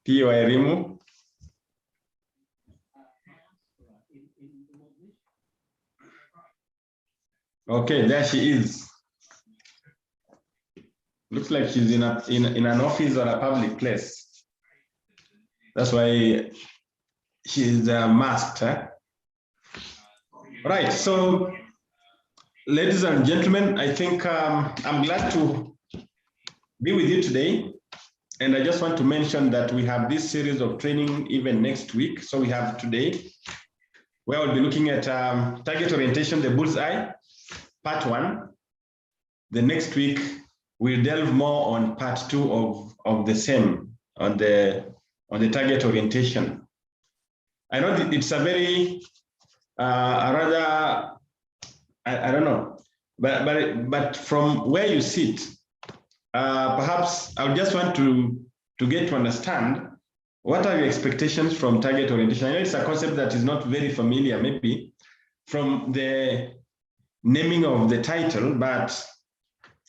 Pio Erimu. Okay, there she is. Looks like she's in an office or a public place. That's why she's masked. Huh? Right. So, ladies and gentlemen, I think I'm glad to be with you today. And I just want to mention that we have this series of training even next week. So we have today, where we'll be looking at target orientation, the bullseye, part 1. The next week, we'll delve more on part 2 of the same, on the target orientation. I know it's a very, rather, I don't know, but from where you sit, perhaps I would just want to get to understand what are your expectations from target orientation. I know it's a concept that is not very familiar, maybe from the naming of the title, but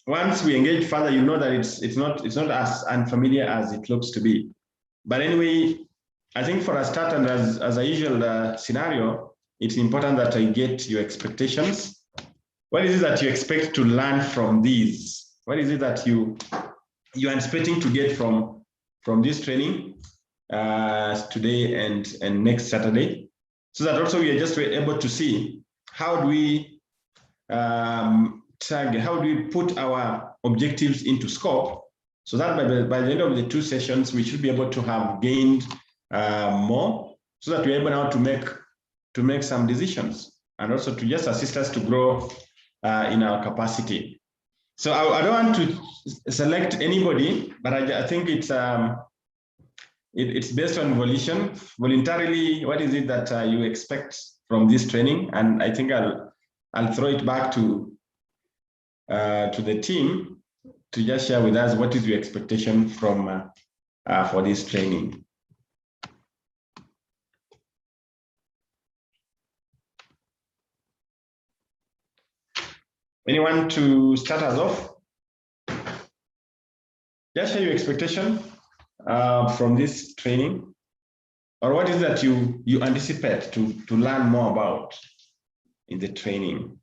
once we engage further, you know that it's not as unfamiliar as it looks to be. But anyway, I think for a start and as a usual scenario, it's important that I get your expectations. What is it that you expect to learn from these? What is it that you are expecting to get from this training today and next Saturday? So that also we are just able to see how do we target, how do we put our objectives into scope, so that by the end of the 2 sessions, we should be able to have gained more, so that we're able now to make some decisions and also to just assist us to grow in our capacity. So I don't want to select anybody, but I think it's based on volition, voluntarily. What is it that you expect from this training? And I think I'll throw it back to the team to just share with us what is your expectation from for this training. Anyone to start us off? Just share your expectation from this training, or what is that you anticipate to learn more about in the training?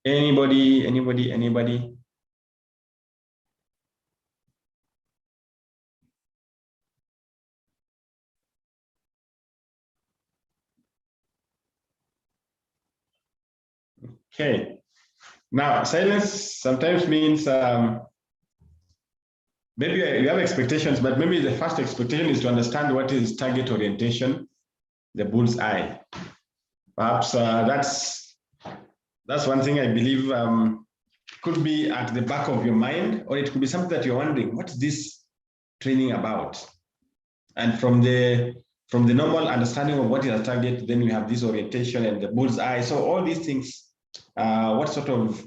Anybody? Okay. Now, silence sometimes means maybe you have expectations, but maybe the first expectation is to understand what is target orientation, the bull's eye. Perhaps that's one thing I believe could be at the back of your mind, or it could be something that you're wondering, what's this training about? And from the normal understanding of what is a target, then we have this orientation and the bull's eye. So all these things, what sort of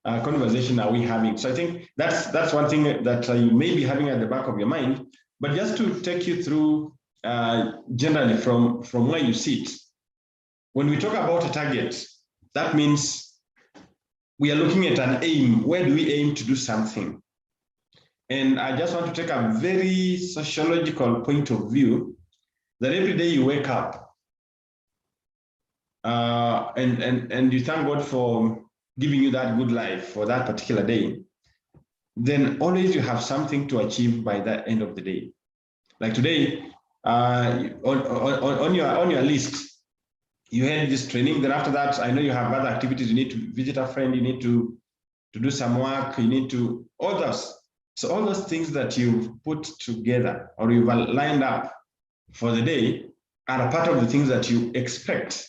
conversation are we having? So I think that's one thing that you may be having at the back of your mind. But just to take you through generally from where you sit, when we talk about a target, that means we are looking at an aim. Where do we aim to do something? And I just want to take a very sociological point of view that every day you wake up and you thank God for giving you that good life for that particular day, then always you have something to achieve by the end of the day. Like today, on your list, you had this training. Then after that, I know you have other activities. You need to visit a friend. You need to do some work. You need to all those. So all those things that you've put together or you've lined up for the day are a part of the things that you expect.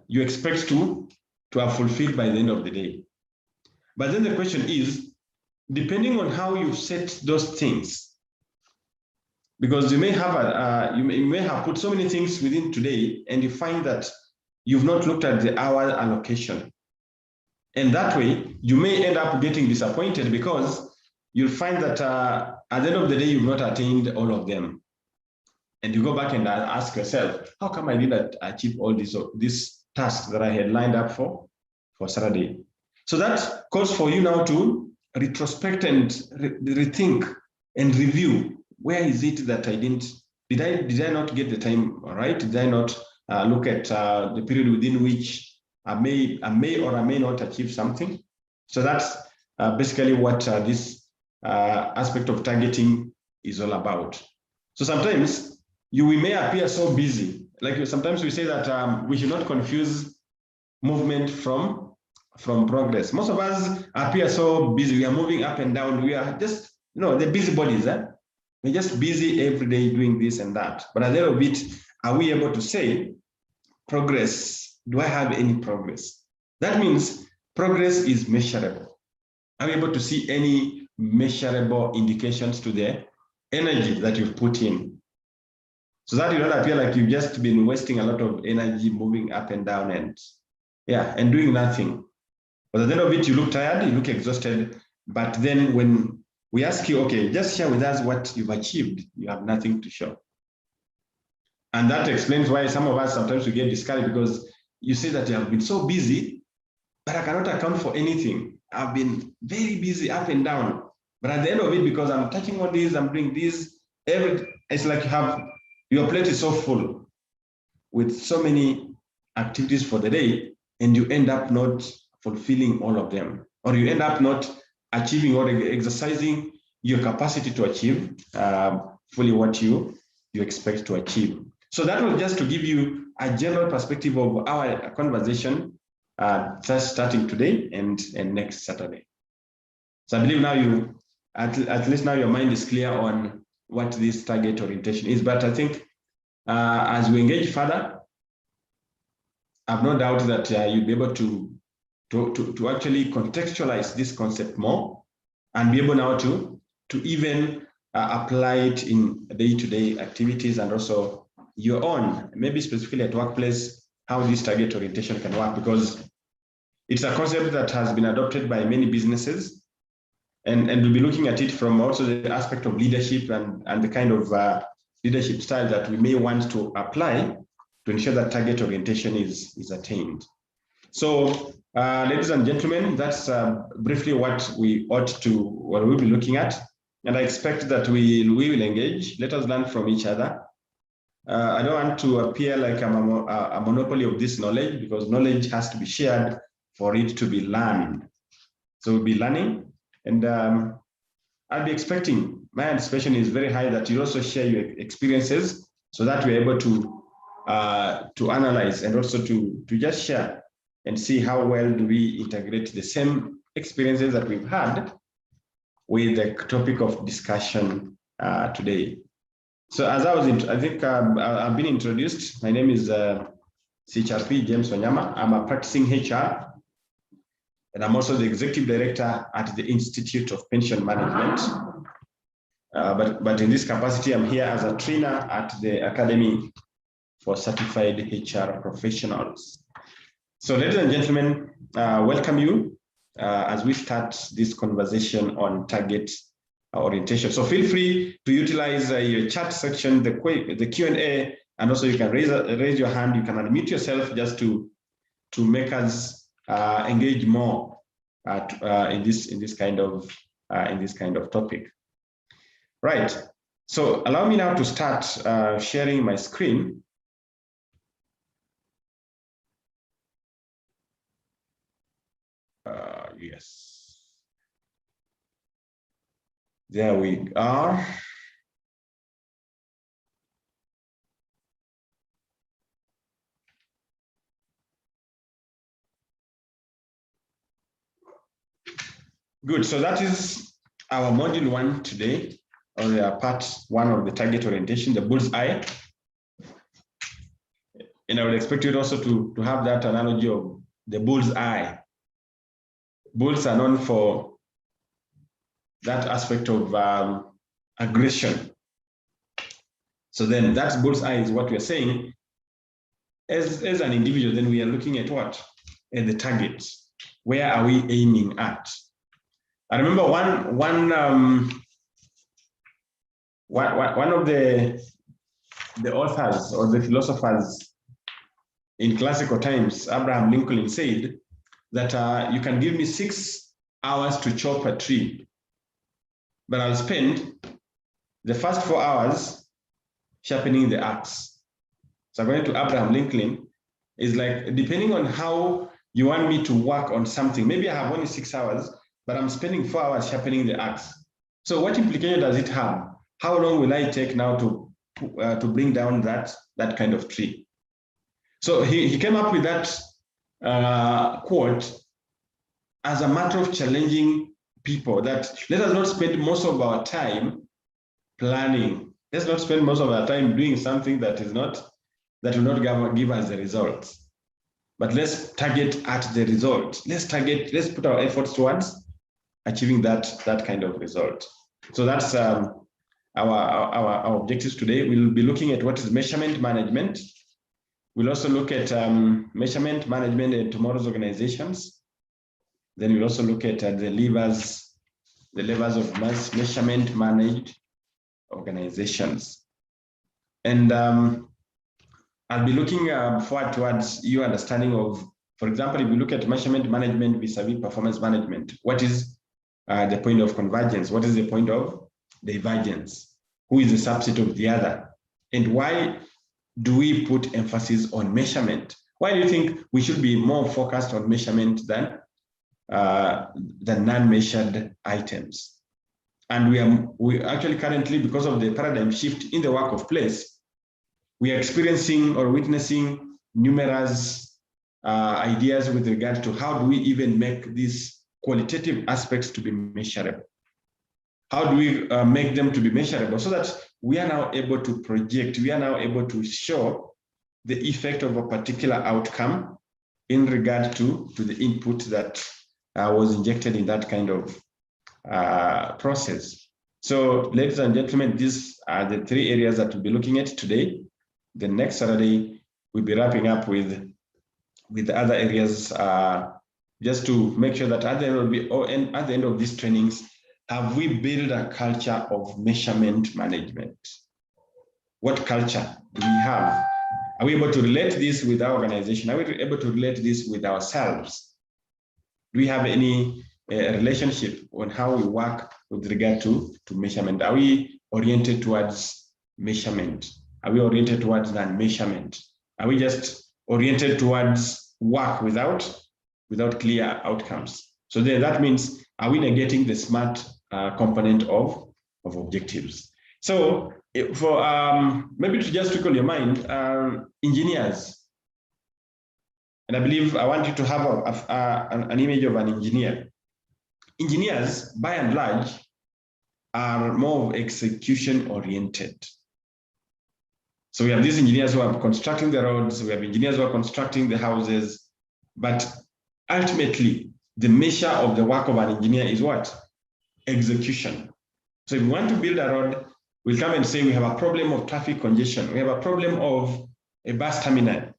You expect to have fulfilled by the end of the day. But then the question is, depending on how you set those things, because you may have you may have put so many things within today, and you find that you've not looked at the hour allocation, and that way you may end up getting disappointed because you'll find that at the end of the day you've not attained all of them, and you go back and ask yourself, how come I didn't achieve all these tasks that I had lined up for? for Saturday. So that calls for you now to retrospect and rethink and review. Where is it that I did I not get the time right? Did I not look at the period within which I may or I may not achieve something? So that's basically what this aspect of targeting is all about. So sometimes we may appear so busy. Like sometimes we say that we should not confuse movement from progress. Most of us appear so busy. We are moving up and down. We are just, the busybodies. We're just busy every day doing this and that. But at the end of it, are we able to say progress? Do I have any progress? That means progress is measurable. Are we able to see any measurable indications to the energy that you've put in? So that you don't appear like you've just been wasting a lot of energy moving up and down and doing nothing. But at the end of it, you look tired, you look exhausted. But then when we ask you, okay, just share with us what you've achieved, you have nothing to show. And that explains why some of us sometimes we get discouraged, because you say that you have been so busy, but I cannot account for anything. I've been very busy up and down. But at the end of it, because I'm touching on this, I'm doing this, it's like your plate is so full with so many activities for the day, and you end up not fulfilling all of them, or you end up not achieving or exercising your capacity to achieve fully what you expect to achieve. So that was just to give you a general perspective of our conversation just starting today and next Saturday. So I believe now at least now your mind is clear on what this target orientation is. But I think as we engage further, I have no doubt that you'll be able to actually contextualize this concept more and be able now to even apply it in day-to-day activities, and also your own, maybe specifically at workplace, how this target orientation can work, because it's a concept that has been adopted by many businesses, and we'll be looking at it from also the aspect of leadership and the kind of leadership style that we may want to apply to ensure that target orientation is attained. So, ladies and gentlemen, that's briefly what we'll be looking at. And I expect that we will engage. Let us learn from each other. I don't want to appear like I'm a monopoly of this knowledge, because knowledge has to be shared for it to be learned. So we'll be learning, and I'll be expecting, my anticipation is very high that you also share your experiences, so that we're able to analyze and also to just share and see how well do we integrate the same experiences that we've had with the topic of discussion today. So as I think I've been introduced. My name is CHRP James Wanyama. I'm a practicing HR, and I'm also the executive director at the Institute of Pension Management. But in this capacity, I'm here as a trainer at the Academy for Certified HR Professionals. So ladies and gentlemen, welcome you as we start this conversation on target orientation. So feel free to utilize your chat section, the Q&A, and also you can raise your hand. You can unmute yourself just to make us engage more in this kind of topic. Right. So allow me now to start sharing my screen. Yes. There we are. Good. So that is our module 1 today, or part 1 of the target orientation, the bullseye. And I would expect you also to have that analogy of the bullseye. Bulls are known for that aspect of aggression. So then that bullseye is what we're saying. As an individual, then we are looking at what? At the targets. Where are we aiming at? I remember one of the authors or the philosophers in classical times, Abraham Lincoln, said that you can give me 6 hours to chop a tree, but I'll spend the first 4 hours sharpening the axe. So according to Abraham Lincoln, is like, depending on how you want me to work on something, maybe I have only 6 hours, but I'm spending 4 hours sharpening the axe. So what implication does it have? How long will I take now to bring down that kind of tree? So he came up with that quote as a matter of challenging people, that let us not spend most of our time planning. Let's not spend most of our time doing something that will not give us the results. But let's target at the result. Let's put our efforts towards achieving that kind of result. So that's our objectives today. We'll be looking at what is measurement management. We'll also look at measurement management in tomorrow's organizations. Then we'll also look at the levers of measurement managed organizations. And I'll be looking forward towards your understanding of, for example, if we look at measurement management vis-a-vis performance management, what is the point of convergence? What is the point of divergence? Who is the subset of the other? And why do we put emphasis on measurement? Why do you think we should be more focused on measurement than non-measured items? And we actually currently, because of the paradigm shift in the work of place, we are experiencing or witnessing numerous ideas with regard to how do we even make these qualitative aspects to be measurable? How do we make them to be measurable so that we are now able to project, we are now able to show the effect of a particular outcome in regard to the input that was injected in that kind of process. So, ladies and gentlemen, these are the 3 areas that we'll be looking at today. The next Saturday, we'll be wrapping up with the other areas, just to make sure that at the end of these trainings, have we built a culture of measurement management? What culture do we have? Are we able to relate this with our organization? Are we able to relate this with ourselves? Do we have any relationship on how we work with regard to measurement? Are we oriented towards measurement? Are we oriented towards non-measurement? Are we just oriented towards work without clear outcomes? So then that means, are we negating the SMART component of objectives? So for maybe to just trickle your mind, engineers, and I believe I want you to have an image of an engineer. Engineers, by and large, are more execution oriented. So we have these engineers who are constructing the roads, we have engineers who are constructing the houses, but ultimately, the measure of the work of an engineer is what? Execution. So if we want to build a road, we'll come and say we have a problem of traffic congestion, we have a problem of a bus terminal,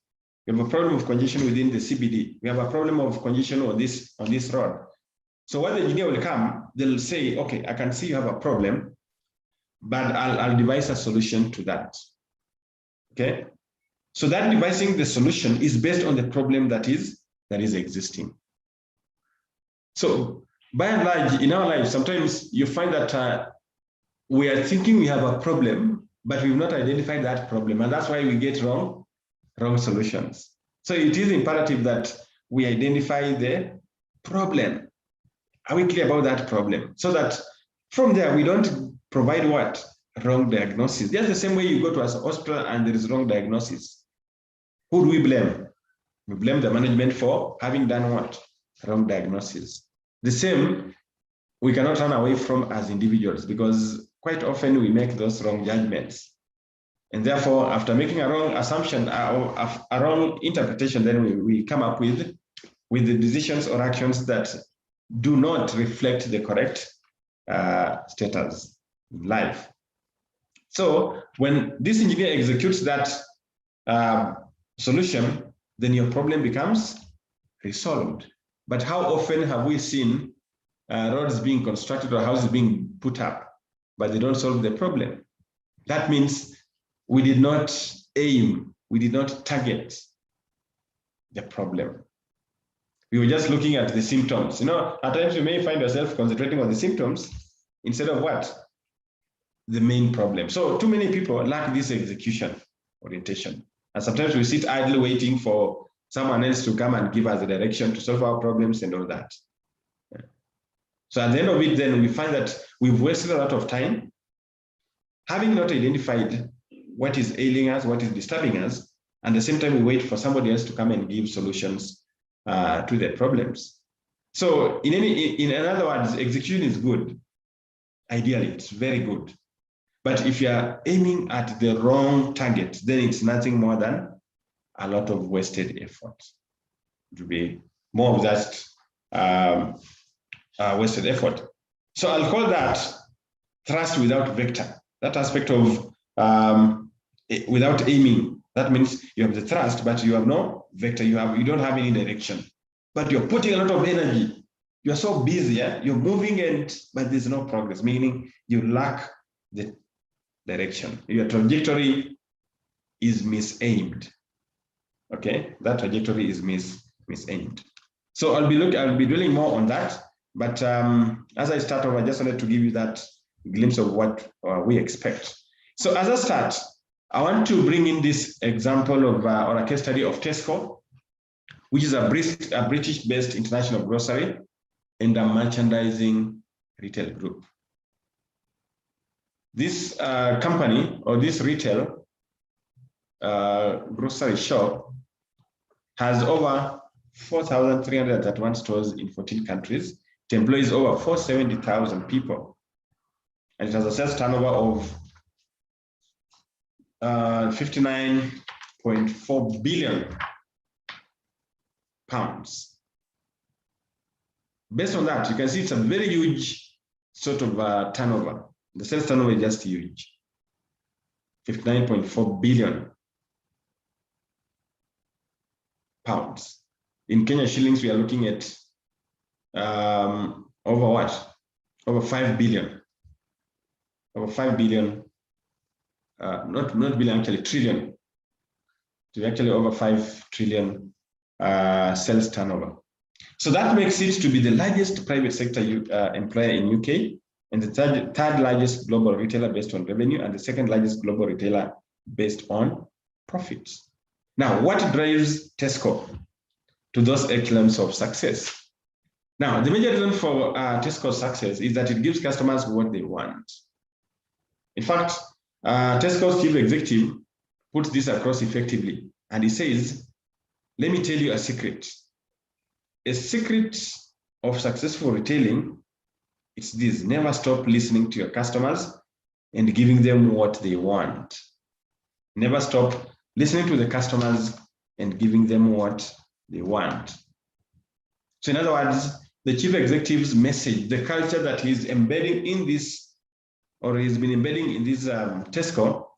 we have a problem of congestion within the CBD, we have a problem of congestion on this road. So what the engineer will come, they'll say, okay, I can see you have a problem, but I'll devise a solution to that. Okay, so that devising the solution is based on the problem that is existing. So by and large, in our lives, sometimes you find that we are thinking we have a problem, but we've not identified that problem, and that's why we get wrong solutions. So it is imperative that we identify the problem. Are we clear about that problem? So that from there, we don't provide what? Wrong diagnosis. Just the same way you go to a hospital and there is wrong diagnosis. Who do we blame? We blame the management for having done what? Wrong diagnosis. The same, we cannot run away from as individuals, because quite often we make those wrong judgments. And therefore, after making a wrong assumption or a wrong interpretation, then we come up with the decisions or actions that do not reflect the correct status in life. So when this engineer executes that solution, then your problem becomes resolved. But how often have we seen roads being constructed or houses being put up, but they don't solve the problem? That means we did not aim, we did not target the problem. We were just looking at the symptoms. You know, at times you may find yourself concentrating on the symptoms instead of what? The main problem. So too many people lack this execution orientation. And sometimes we sit idly waiting for someone else to come and give us the direction to solve our problems and all that. So at the end of it, then we find that we've wasted a lot of time having not identified what is ailing us, what is disturbing us, and at the same time we wait for somebody else to come and give solutions to their problems. So in other words, execution is good. Ideally, it's very good. But if you are aiming at the wrong target, then it's nothing more than a lot of wasted effort. It will be more of that wasted effort. So I'll call that thrust without vector. That aspect of without aiming. That means you have the thrust, but you have no vector. You don't have any direction. But you're putting a lot of energy. You're so busy, yeah? You're moving, but there's no progress, meaning you lack the direction. Your trajectory is misaimed. Okay, that trajectory is misaimed. So I'll be dwelling more on that. But as I start off, I just wanted to give you that glimpse of what we expect. So as I start, I want to bring in this example of or a case study of Tesco, which is a British-based international grocery and a merchandising retail group. This company or this retail grocery shop has over 4,331 stores in 14 countries. It employs over 470,000 people. And it has a sales turnover of 59.4 billion pounds. Based on that, you can see it's a very huge sort of turnover. The sales turnover is just huge. 59.4 billion pounds. In Kenya shillings, we are looking at over what? Over 5 billion. Over 5 billion, not billion, actually trillion. So actually over 5 trillion sales turnover. So that makes it to be the largest private sector employer in UK, and the third largest global retailer based on revenue, and the second largest global retailer based on profits. Now, what drives Tesco to those echelons of success? Now, the major reason for Tesco's success is that it gives customers what they want. In fact, Tesco's chief executive puts this across effectively, and he says, let me tell you a secret. A secret of successful retailing, it's this: never stop listening to your customers and giving them what they want. Never stop listening to the customers and giving them what they want. So in other words, the chief executive's message, the culture that he's embedding in this, or he's been embedding in this Tesco,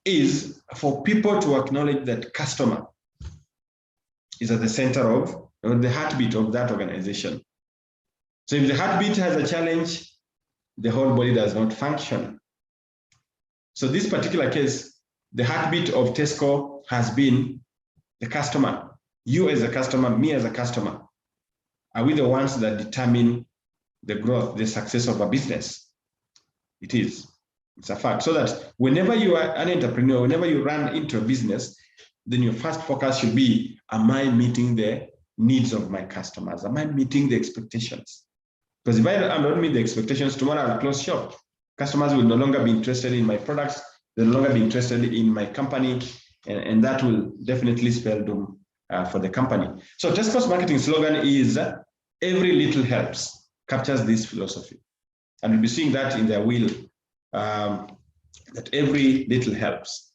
is for people to acknowledge that customer is at the center of, or the heartbeat of that organization. So if the heartbeat has a challenge, the whole body does not function. So this particular case, the heartbeat of Tesco has been the customer. You as a customer, me as a customer. Are we the ones that determine the growth, the success of a business? It is. It's a fact. So that whenever you are an entrepreneur, whenever you run into a business, then your first focus should be, am I meeting the needs of my customers? Am I meeting the expectations? Because if I am not meeting the expectations, tomorrow I'll close shop. Customers will no longer be interested in my products. They'll no longer be interested in my company. And that will definitely spell doom for the company. So Tesco's marketing slogan is, every little helps, captures this philosophy. And we'll be seeing that in their wheel, that every little helps.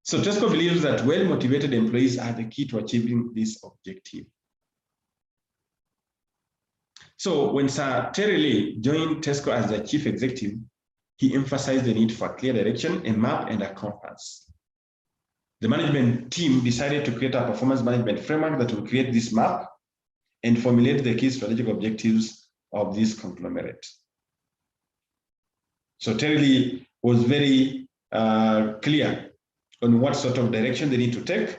So Tesco believes that well-motivated employees are the key to achieving this objective. So when Sir Terry Lee joined Tesco as the chief executive, he emphasized the need for a clear direction, a map, and a compass. The management team decided to create a performance management framework that will create this map and formulate the key strategic objectives of this conglomerate. So Terry Lee was very clear on what sort of direction they need to take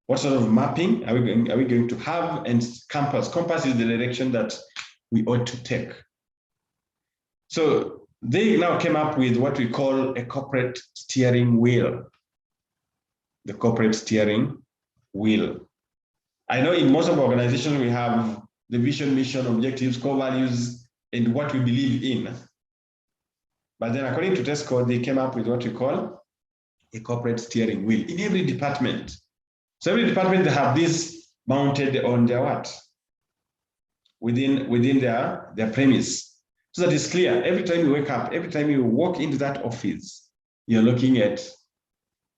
What sort of mapping are we going to have? And compass. Compass is the direction that we ought to take. So they now came up with what we call a corporate steering wheel. The corporate steering wheel. I know in most of our organizations, we have the vision, mission, objectives, core values, and what we believe in. But then according to Tesco, they came up with what we call a corporate steering wheel in every department. So every department, they have this mounted on their what? Within their premise. So that it's clear. Every time you wake up, every time you walk into that office, you're looking at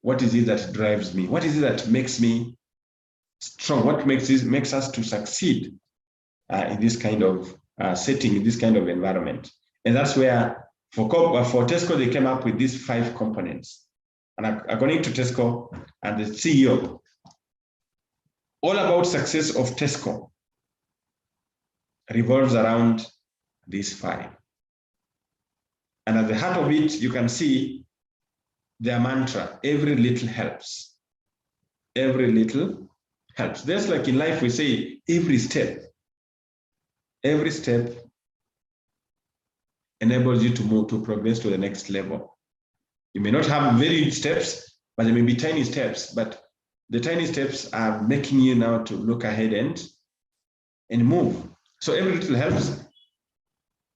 what is it that drives me? What is it that makes me strong? What makes us to succeed in this kind of setting, in this kind of environment? And that's where for Tesco, they came up with these 5 components. And according to Tesco and the CEO, all about success of Tesco revolves around these 5. And at the heart of it, you can see their mantra, every little helps. Every little helps. Just like in life, we say every step enables you to move, to progress to the next level. You may not have very steps, but there may be tiny steps, but the tiny steps are making you now to look ahead and move. So every little helps.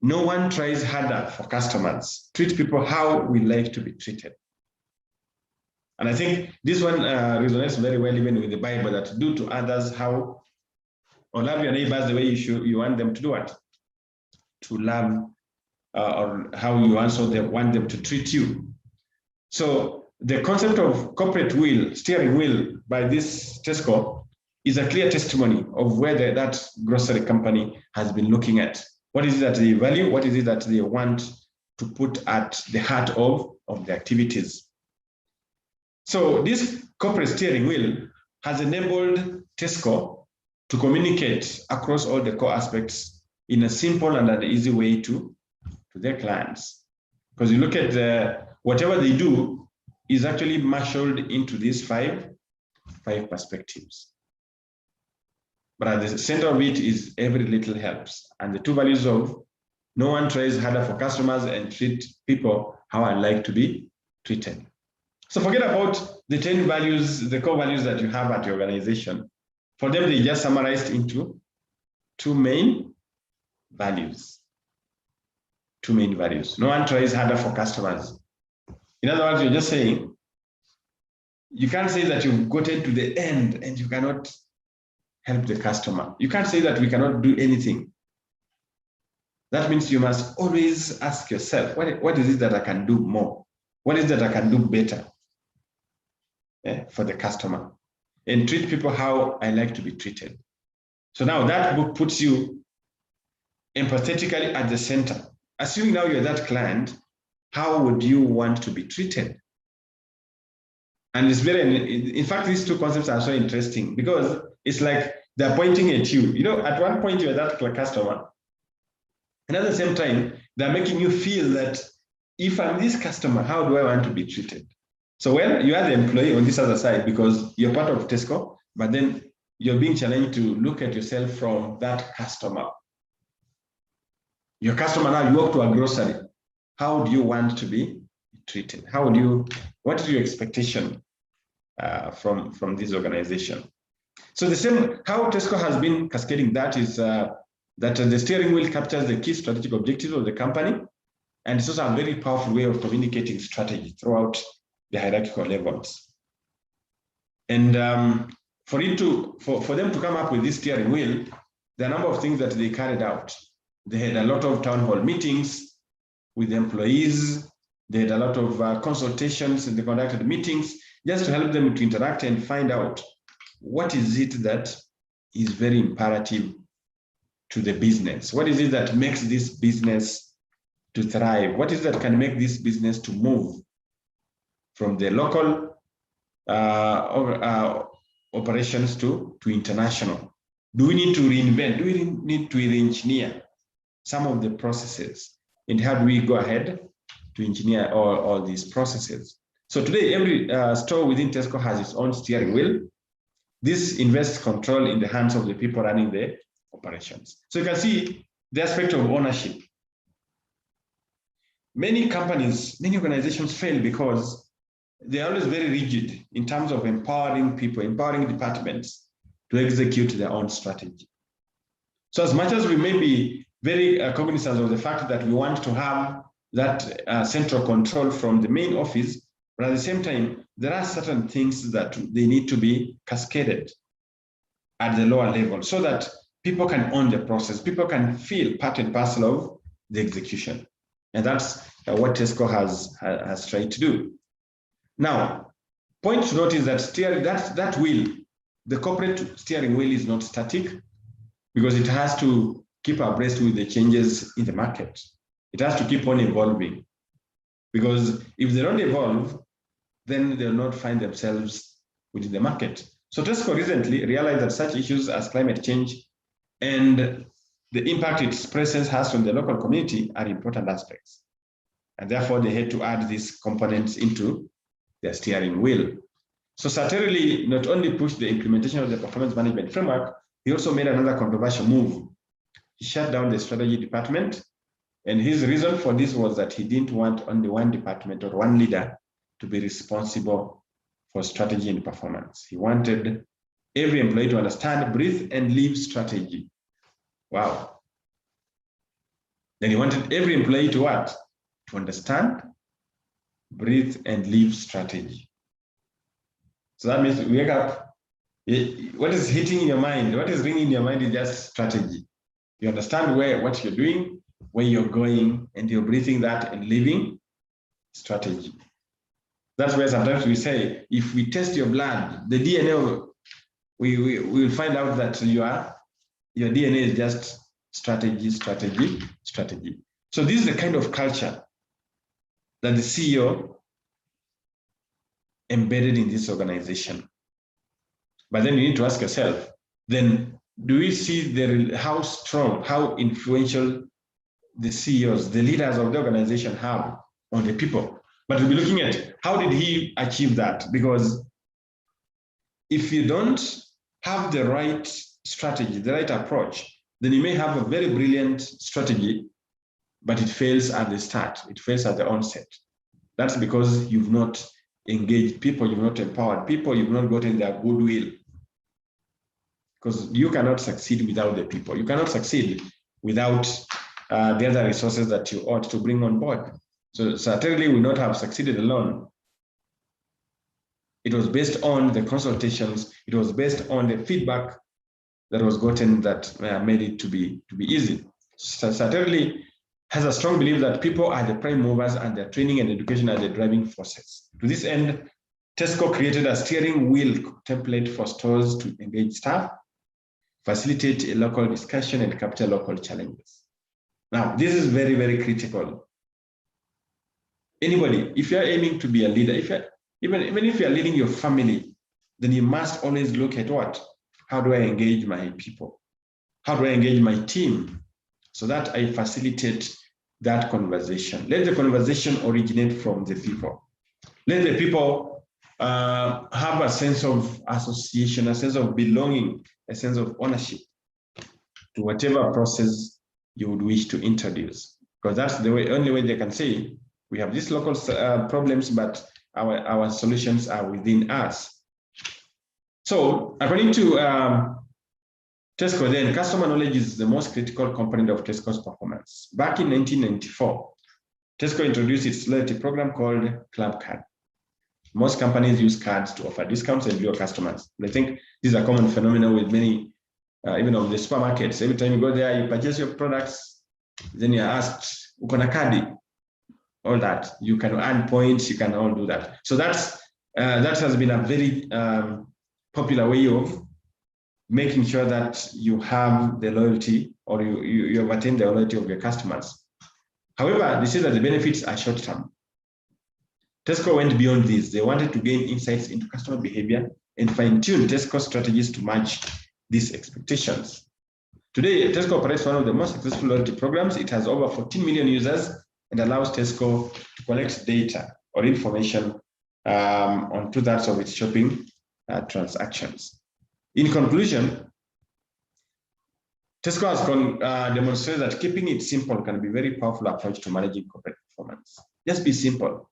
No one tries harder for customers. Treat people how we like to be treated. And I think this one resonates very well even with the Bible, that do to others how, or love your neighbors the way you want them to do it. To love or how you also want them to treat you. So the concept of corporate wheel, steering wheel by this Tesco is a clear testimony of where that grocery company has been looking at. What is it that they value? What is it that they want to put at the heart of the activities? So this corporate steering wheel has enabled Tesco to communicate across all the core aspects in a simple and an easy way to their clients. Because you look at whatever they do is actually marshaled into these five perspectives. But at the center of it is every little helps. And the 2 values of no one tries harder for customers and treat people how I like to be treated. So forget about the 10 values, the core values that you have at your organization. For them, they just summarized into 2 main values. 2 main values. No one tries harder for customers. In other words, you're just saying, you can't say that you've gotten to the end and you cannot help the customer. You can't say that we cannot do anything. That means you must always ask yourself, what is it that I can do more? What is it that I can do better for the customer? And treat people how I like to be treated. So now that book puts you empathetically at the center. Assuming now you're that client, how would you want to be treated? And it's in fact, these 2 concepts are so interesting because it's like they're pointing at you. You know, at one point you're that customer. And at the same time, they're making you feel that if I'm this customer, how do I want to be treated? So when you are the employee on this other side, because you're part of Tesco, but then you're being challenged to look at yourself from that customer. Your customer now, you walk to a grocery. How do you want to be treated? What is your expectation from this organization? So the same, how Tesco has been cascading that is that the steering wheel captures the key strategic objectives of the company. And it's also a very powerful way of communicating strategy throughout the hierarchical levels. And for them to come up with this steering wheel, there are a number of things that they carried out. They had a lot of town hall meetings with the employees. They had a lot of consultations, and they conducted meetings just to help them to interact and find out what is it that is very imperative to the business. What is it that makes this business to thrive? What is it that can make this business to move from the local operations to international? Do we need to reinvent? Do we need to re-engineer some of the processes? And how do we go ahead to engineer all these processes? So today, every store within Tesco has its own steering wheel. This invests control in the hands of the people running the operations. So you can see the aspect of ownership. Many companies, many organizations fail because they're always very rigid in terms of empowering people, empowering departments to execute their own strategy. So as much as we may be very cognizant of the fact that we want to have that central control from the main office, but at the same time, there are certain things that they need to be cascaded at the lower level so that people can own the process, people can feel part and parcel of the execution. And that's what Tesco has tried to do. Now, point to note is that that wheel, the corporate steering wheel, is not static because it has to keep abreast with the changes in the market. It has to keep on evolving because if they don't evolve, then they'll not find themselves within the market. So Tesco recently realized that such issues as climate change and the impact its presence has on the local community are important aspects. And therefore, they had to add these components into their steering wheel. So Sartori not only pushed the implementation of the performance management framework, he also made another controversial move. He shut down the strategy department. And his reason for this was that he didn't want only one department or one leader to be responsible for strategy and performance. He wanted every employee to understand, breathe, and live strategy. Wow. Then he wanted every employee to what? To understand, breathe, and live strategy. So that means we wake up, what is hitting in your mind, what is ringing in your mind is just strategy. You understand what you're doing, where you're going, and you're breathing that and living strategy. That's where sometimes we say, if we test your blood, the DNA, we will find out that your DNA is just strategy, strategy, strategy. So this is the kind of culture that the CEO embedded in this organization. But then you need to ask yourself, then do we see how strong, how influential the CEOs, the leaders of the organization have on the people? But we'll be looking at how did he achieve that? Because if you don't have the right strategy, the right approach, then you may have a very brilliant strategy, but it fails at the start. It fails at the onset. That's because you've not engaged people, you've not empowered people, you've not gotten their goodwill. Because you cannot succeed without the people. You cannot succeed without the other resources that you ought to bring on board. So certainly will not have succeeded alone. It was based on the consultations. It was based on the feedback that was gotten that made it to be easy. So certainly has a strong belief that people are the prime movers and their training and education are the driving forces. To this end, Tesco created a steering wheel template for stores to engage staff, facilitate a local discussion, and capture local challenges. Now, this is very, very critical. Anybody, if you're aiming to be a leader, even if you're leading your family, then you must always look at what? How do I engage my people? How do I engage my team so that I facilitate that conversation? Let the conversation originate from the people. Let the people have a sense of association, a sense of belonging, a sense of ownership to whatever process you would wish to introduce. Because that's the only way they can say, we have these local problems, but our solutions are within us. So according to Tesco, then customer knowledge is the most critical component of Tesco's performance. Back in 1994, Tesco introduced its loyalty program called Club Card. Most companies use cards to offer discounts and lure customers. I think this is a common phenomenon with many, even of the supermarkets. Every time you go there, you purchase your products, then you're asked, ukona kadi? All that. You can earn points, you can all do that. So that has been a very popular way of making sure that you have the loyalty or you have attained the loyalty of your customers. However, they say that the benefits are short-term. Tesco went beyond this. They wanted to gain insights into customer behavior and fine-tune Tesco strategies to match these expectations. Today, Tesco operates one of the most successful loyalty programs. It has over 14 million users and allows Tesco to collect data or information on 2/3 of its shopping transactions. In conclusion, Tesco has demonstrated that keeping it simple can be a very powerful approach to managing corporate performance. Just be simple.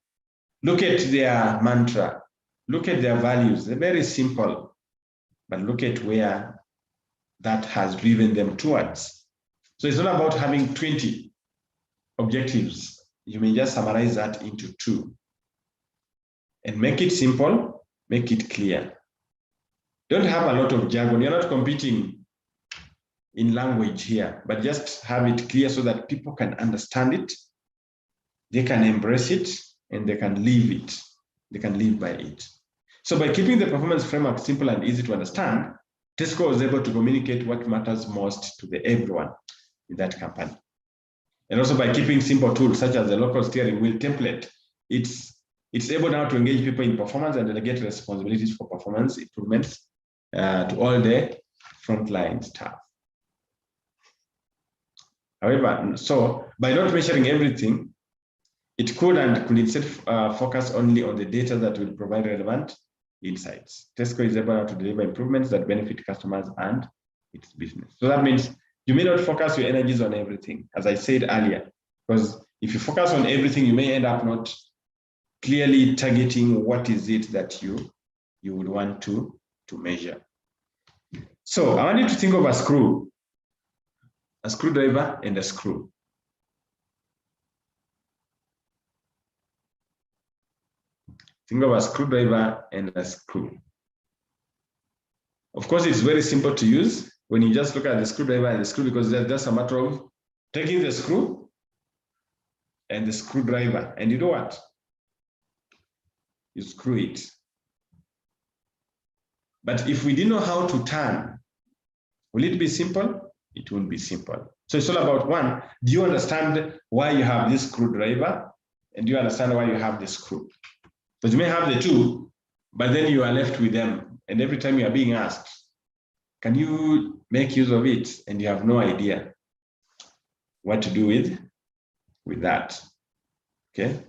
Look at their mantra. Look at their values. They're very simple, but look at where that has driven them towards. So it's not about having 20 objectives. You may just summarize that into 2. And make it simple, make it clear. Don't have a lot of jargon. You're not competing in language here, but just have it clear so that people can understand it, they can embrace it, and they can live it. They can live by it. So by keeping the performance framework simple and easy to understand, Tesco was able to communicate what matters most to everyone in that company. And also by keeping simple tools such as the local steering wheel template, it's able now to engage people in performance and delegate responsibilities for performance improvements to all the frontline staff. However, so by not measuring everything, it could instead focus only on the data that will provide relevant insights. Tesco is able now to deliver improvements that benefit customers and its business. So that means you may not focus your energies on everything, as I said earlier, because if you focus on everything, you may end up not clearly targeting what is it that you would want to measure. So I want you to think of a screwdriver and a screw. Think of a screwdriver and a screw. Of course, it's very simple to use when you just look at the screwdriver and the screw, because that's just a matter of taking the screw and the screwdriver, and you do what? You screw it. But if we didn't know how to turn, will it be simple? It won't be simple. So it's all about, one, do you understand why you have this screwdriver? And do you understand why you have the screw? Because you may have the two, but then you are left with them. And every time you are being asked, can you make use of it? And you have no idea what to do with that. Okay.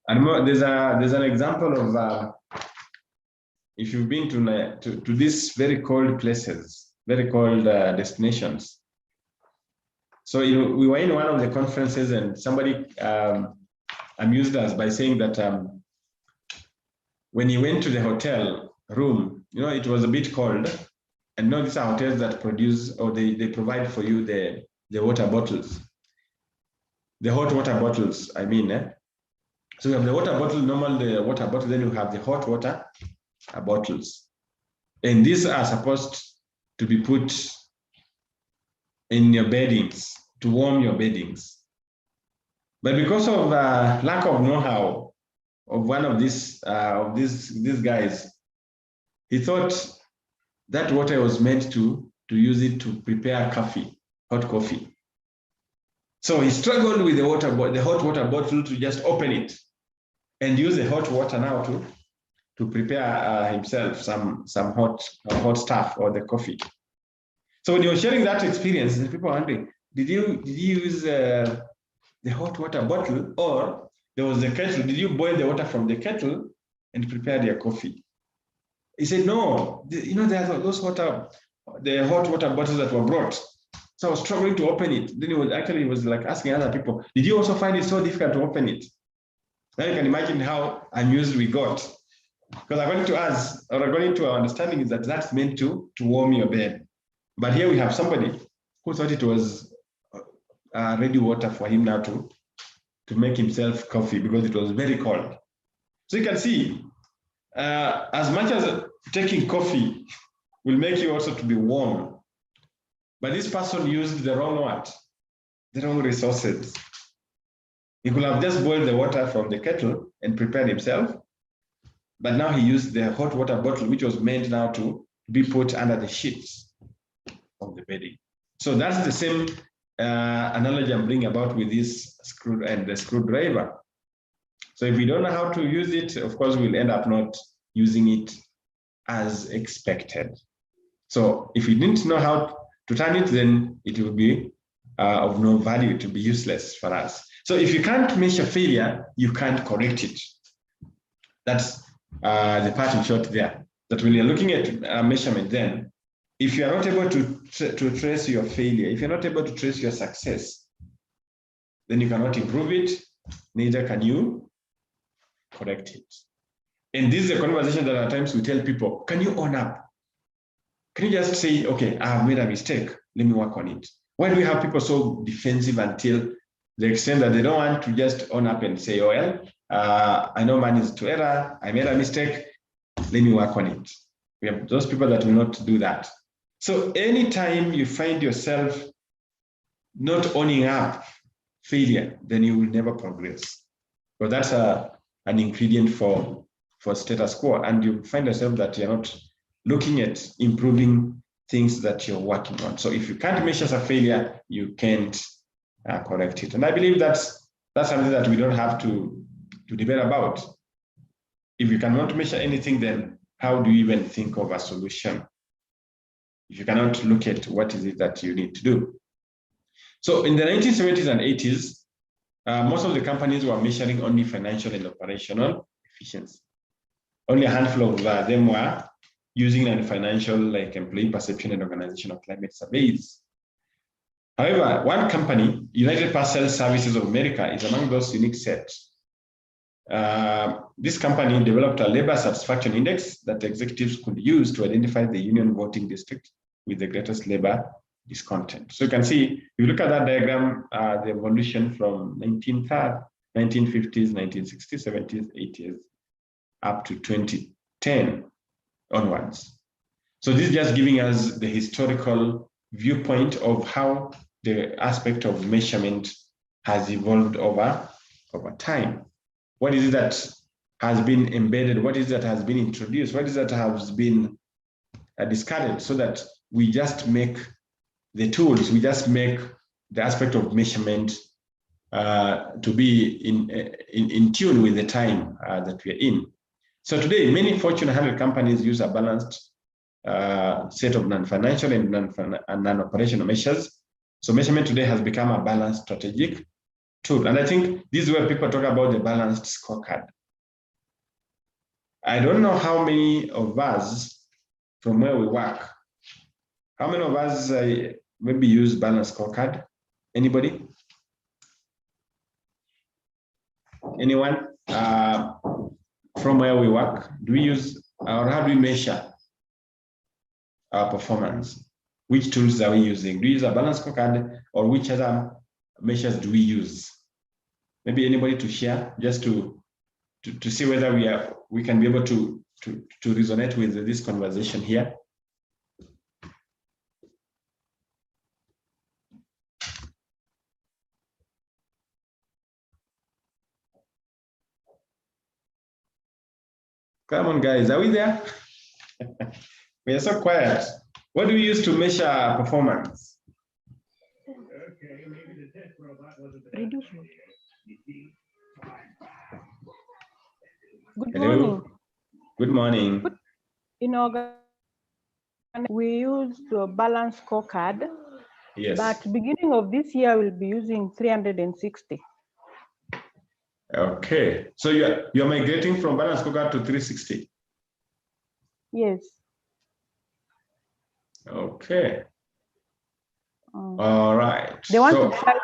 And there's an example of if you've been to these very cold places, very cold destinations. So we were in one of the conferences, and somebody amused us by saying that when he went to the hotel room, it was a bit cold, and these are hotels that produce, or they provide for you the water bottles, the hot water bottles, I mean. So you have the water bottle, the water bottle, then you have the hot water bottles. And these are supposed to be put in your beddings, to warm your beddings. But because of lack of know-how of one of these guys, he thought that water was meant to use it to prepare coffee, hot coffee. So he struggled with the hot water bottle to just open it and use the hot water now to prepare himself some hot stuff or the coffee. So when you were sharing that experience, the people were wondering, did you use the hot water bottle, or there was the kettle? Did you boil the water from the kettle and prepare your coffee? He said, no, there are those the hot water bottles that were brought. So I was struggling to open it. Then he was like asking other people, did you also find it so difficult to open it? Now you can imagine how amused we got. Because according to us, or according to our understanding, is that that's meant to warm your bed. But here we have somebody who thought it was ready water for him now to make himself coffee, because it was very cold. So you can see, as much as taking coffee will make you also to be warm, but this person used the wrong resources. He could have just boiled the water from the kettle and prepared himself, but now he used the hot water bottle, which was meant now to be put under the sheets of the bedding. So that's the same analogy I'm bringing about with this screw and the screwdriver. So if we don't know how to use it, of course, we'll end up not using it as expected. So if we didn't know how to turn it, then it will be of no value, to be useless for us. So if you can't measure failure, you can't correct it. That's the part in short there. that when you're looking at measurement, then if you are not able to trace your failure, if you're not able to trace your success, then you cannot improve it, neither can you correct it. And this is a conversation that at times we tell people, can you own up? Can you just say, okay, I have made a mistake, let me work on it? Why do we have people so defensive until the extent that they don't want to just own up and say, oh, well, I know man is to error, I made a mistake, let me work on it. We have those people that will not do that. So anytime you find yourself not owning up failure, then you will never progress. But that's an ingredient for status quo, and you find yourself that you're not looking at improving things that you're working on. So if you can't measure a failure, you can't correct it. And I believe that's something that we don't have to debate about. If you cannot measure anything, then how do you even think of a solution? If you cannot look at what is it that you need to do. So in the 1970s and 80s, most of the companies were measuring only financial and operational efficiency. Only a handful of them were using non-financial, like employee perception and organizational climate surveys. However, one company, United Parcel Services of America, is among those unique sets. This company developed a labor satisfaction index that executives could use to identify the union voting district with the greatest labor discontent. So you can see, if you look at that diagram, the evolution from 1950s, 1960s, 70s, 80s, up to 2010 onwards. So this is just giving us the historical viewpoint of how the aspect of measurement has evolved over time. What is it that has been embedded? What is it that has been introduced? What is it that has been discarded, so that we just make the tools, we just make the aspect of measurement to be in tune with the time that we are in. So today, many Fortune 100 companies use a balanced set of non-financial and non-operational measures. So measurement today has become a balanced strategic tool. And I think this is where people talk about the balanced scorecard. I don't know how many of us from where we work, how many of us maybe use balanced scorecard? Anybody? Anyone? From where we work, do we use, or how do we measure our performance? Which tools are we using? Do we use a balanced scorecard, or which other measures do we use? Maybe anybody to share, just to see whether we can be able to resonate with this conversation here. Come on, guys, are we there? We are so quiet. What do we use to measure performance? Good Hello. morning. Good morning. In August, we used a balance scorecard. Yes. But beginning of this year, we'll be using 360. Okay. So you're migrating from balance scorecard to 360. Yes. Okay. All right. They want to try.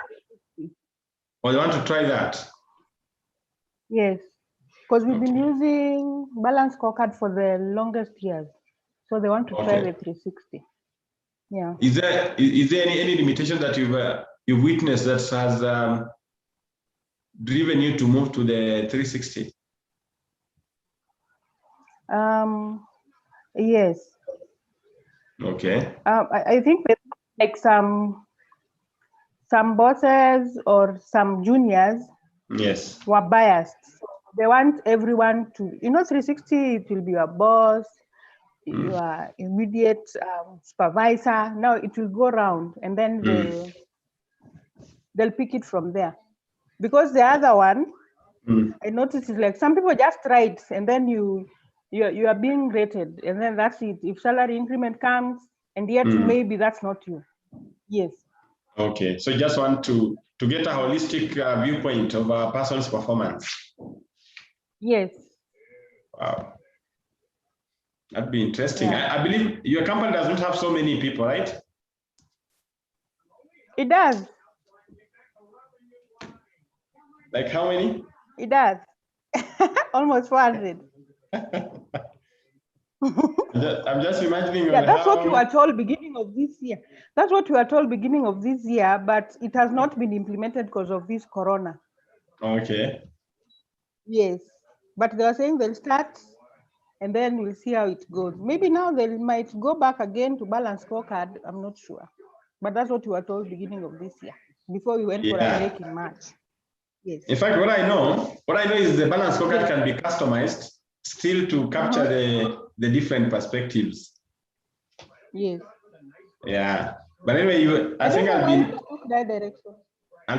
Oh, they want to try that? Yes. Because we've been using balance scorecard for the longest years. So they want to try the 360. Yeah. Is there any limitation that you've witnessed that has driven you to move to the 360? Yes. Okay. I think like some bosses or some juniors, yes, were biased. They want everyone to, 360, it will be your boss, your immediate supervisor. Now it will go around, and then they'll pick it from there. Because the other one, I noticed is like some people just write, and then you are being rated, and then that's it. If salary increment comes, and yet maybe that's not you. Yes. Okay, so you just want to get a holistic viewpoint of a person's performance. Yes. Wow. That'd be interesting. Yeah. I believe your company does not have so many people, right? It does. Like how many? It does. Almost 400. I'm just imagining. Yeah, that's what we how... were told beginning of this year. That's what we were told beginning of this year, but it has not been implemented because of this corona. Okay. Yes, but they are saying they'll start, and then we'll see how it goes. Maybe now they might go back again to balance scorecard. I'm not sure, but that's what we were told beginning of this year before we went for a break in March. Yes. In fact, what I know is the balance scorecard can be customized still to capture the different perspectives. Yes. Yeah. But anyway, I think I'll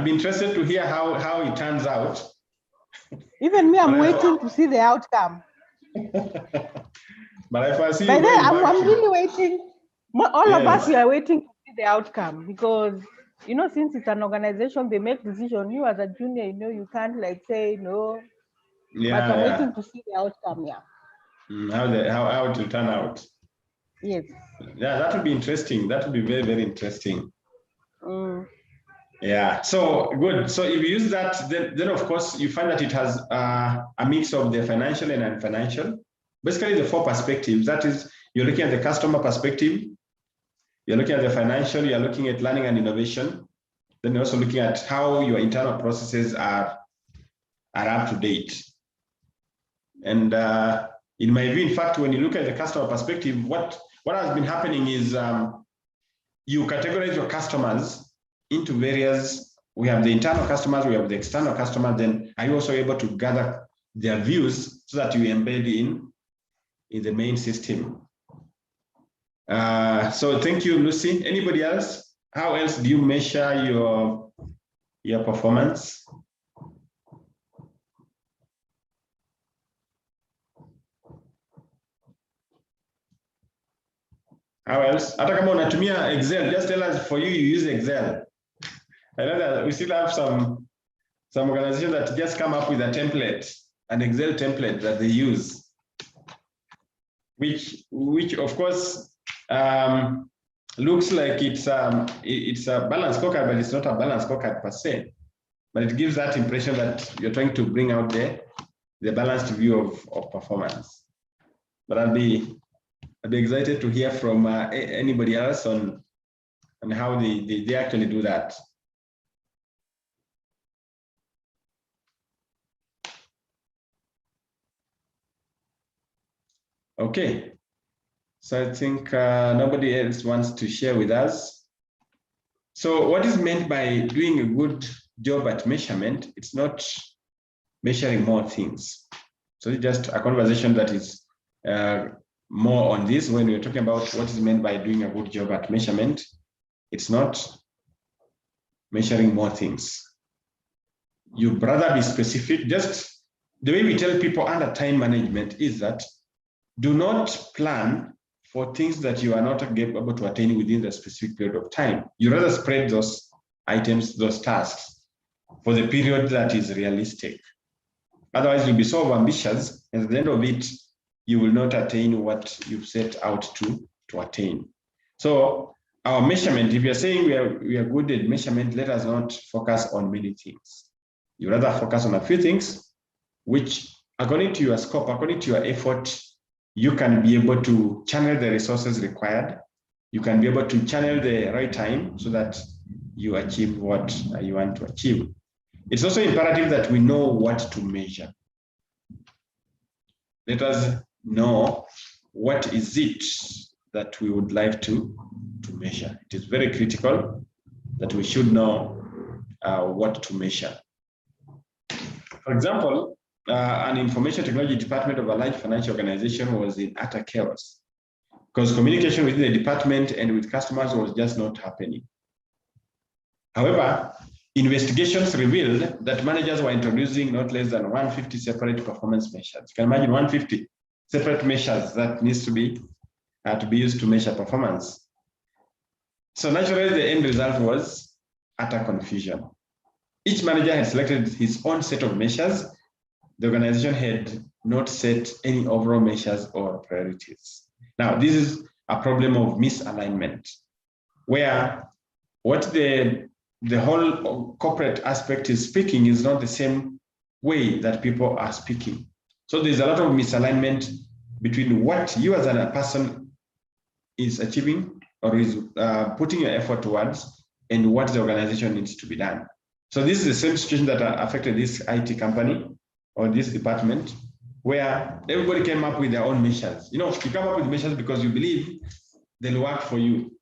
be interested to hear how it turns out. Even me, I'm waiting to see the outcome. But if I see by then, I'm really waiting. All of us, we are waiting to see the outcome, because since it's an organization, they make decisions. You as a junior, you can't like say no. Yeah. But I'm waiting to see the outcome. Yeah. How it will turn out. Yes. Yeah, that would be interesting. That would be very, very interesting. Yeah. So good. So if you use that, then of course you find that it has a mix of the financial and non-financial. Basically, the 4 perspectives. That is, you're looking at the customer perspective, you're looking at the financial, you're looking at learning and innovation. Then you're also looking at how your internal processes are up to date. And in my view, in fact, when you look at the customer perspective, what has been happening is you categorize your customers into various. We have the internal customers, we have the external customers. Then are you also able to gather their views so that you embed in the main system? So thank you, Lucy. Anybody else? How else do you measure your performance? How else? Hata kama unatumia Excel, just tell us for you use Excel. I know that we still have some organizations that just come up with a template, an Excel template that they use, which of course looks like it's a balanced scorecard, but it's not a balanced scorecard per se. But it gives that impression that you're trying to bring out the balanced view of performance. But I'll be excited to hear from anybody else on how they actually do that. Okay, so I think nobody else wants to share with us. So what is meant by doing a good job at measurement? It's not measuring more things. So it's just a conversation that is more on this. When we're talking about what is meant by doing a good job at measurement, it's not measuring more things. You'd rather be specific. Just the way we tell people under time management is that do not plan for things that you are not able to attain within the specific period of time. You rather spread those items, those tasks, for the period that is realistic. Otherwise, you'll be so ambitious, and at the end of it, you will not attain what you've set out to attain. So our measurement, if you're saying we are good at measurement, let us not focus on many things. You rather focus on a few things, which according to your scope, according to your effort, you can be able to channel the resources required. You can be able to channel the right time so that you achieve what you want to achieve. It's also imperative that we know what to measure. Let us know what is it that we would like to measure. It is very critical that we should know what to measure. For example, an information technology department of a large financial organization was in utter chaos because communication within the department and with customers was just not happening. However, investigations revealed that managers were introducing not less than 150 separate performance measures. You can imagine 150 separate measures that needs to be used to measure performance. So naturally, the end result was utter confusion. Each manager had selected his own set of measures the organization had not set any overall measures or priorities. Now, this is a problem of misalignment, where what the whole corporate aspect is speaking is not the same way that people are speaking. So there's a lot of misalignment between what you as a person is achieving or is putting your effort towards and what the organization needs to be done. So this is the same situation that affected this IT company or this department, where everybody came up with their own measures. You come up with measures because you believe they'll work for you.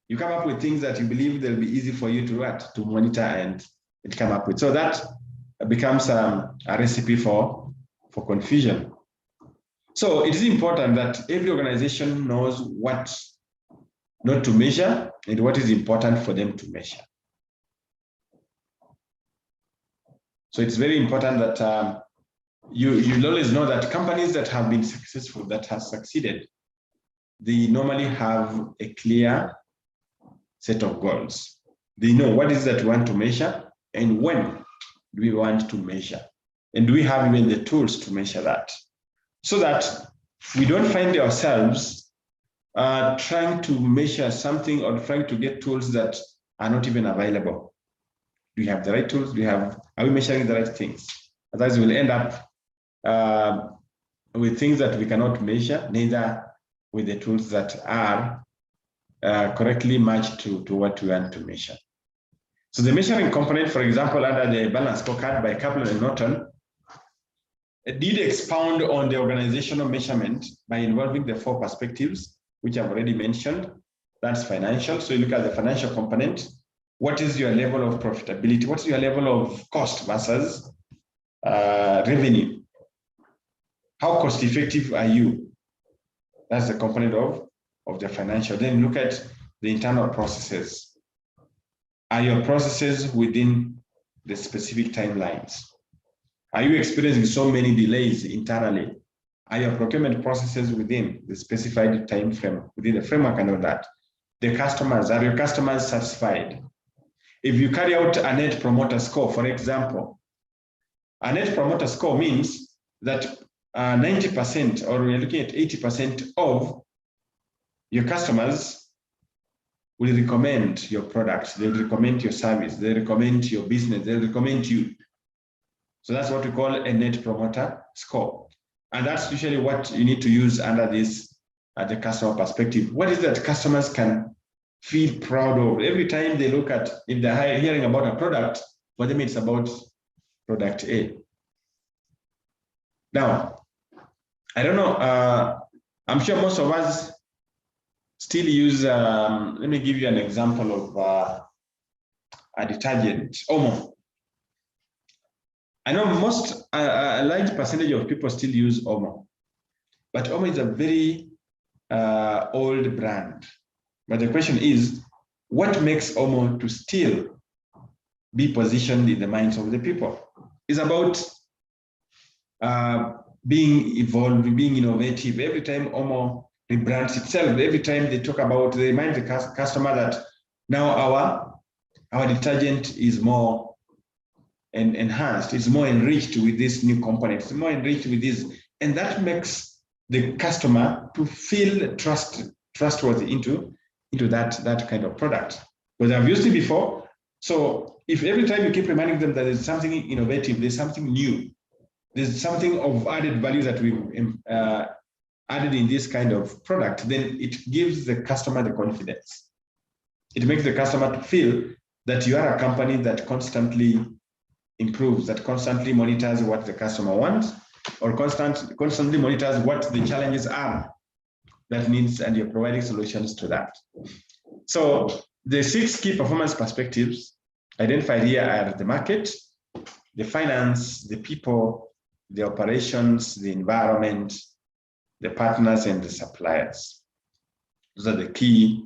You come up with things that you believe they'll be easy for you to monitor and come up with. So that becomes a recipe for confusion. So it is important that every organization knows what not to measure and what is important for them to measure. So it's very important that you'll always know that companies that have been successful, that have succeeded, they normally have a clear set of goals. They know what is that we want to measure and when do we want to measure. And do we have even the tools to measure that? So that we don't find ourselves trying to measure something or trying to get tools that are not even available. Do we have the right tools? Are we measuring the right things? Otherwise, we'll end up with things that we cannot measure, neither with the tools that are correctly matched to what we want to measure. So the measuring component, for example, under the balance scorecard by Kaplan and Norton, it did expound on the organizational measurement by involving the 4 perspectives, which I've already mentioned. That's financial. So you look at the financial component. What is your level of profitability? What is your level of cost versus revenue? How cost effective are you? That's the component of the financial. Then look at the internal processes. Are your processes within the specific timelines? Are you experiencing so many delays internally? Are your procurement processes within the specified time frame, within the framework and all that? The customers, are your customers satisfied? If you carry out a net promoter score, for example, a net promoter score means that 90%, or we're looking at 80% of your customers will recommend your products, they'll recommend your service, they recommend your business, they'll recommend you. So that's what we call a net promoter score. And that's usually what you need to use under this, the customer perspective. What is that customers can feel proud of? Every time they look at, if they're hearing about a product, for them it's about product A. Now, I don't know, I'm sure most of us still use, let me give you an example of a detergent, Omo. I know a large percentage of people still use Omo, but Omo is a very old brand. But the question is, what makes Omo to still be positioned in the minds of the people? It's about being evolved, being innovative. Every time Omo rebrands itself, every time they talk about, they remind the customer that now our detergent is more enhanced, it's more enriched with this new component, it's more enriched with this, and that makes the customer to feel trustworthy into that kind of product, because I've used it before. So if every time you keep reminding them that there's something innovative, there's something new, there's something of added value that we've added in this kind of product, then it gives the customer the confidence. It makes the customer to feel that you are a company that constantly improves, that constantly monitors what the customer wants, or constantly monitors what the challenges are that needs, and you're providing solutions to that. So the 6 key performance perspectives identified here are the market, the finance, the people, the operations, the environment, the partners, and the suppliers. Those are the key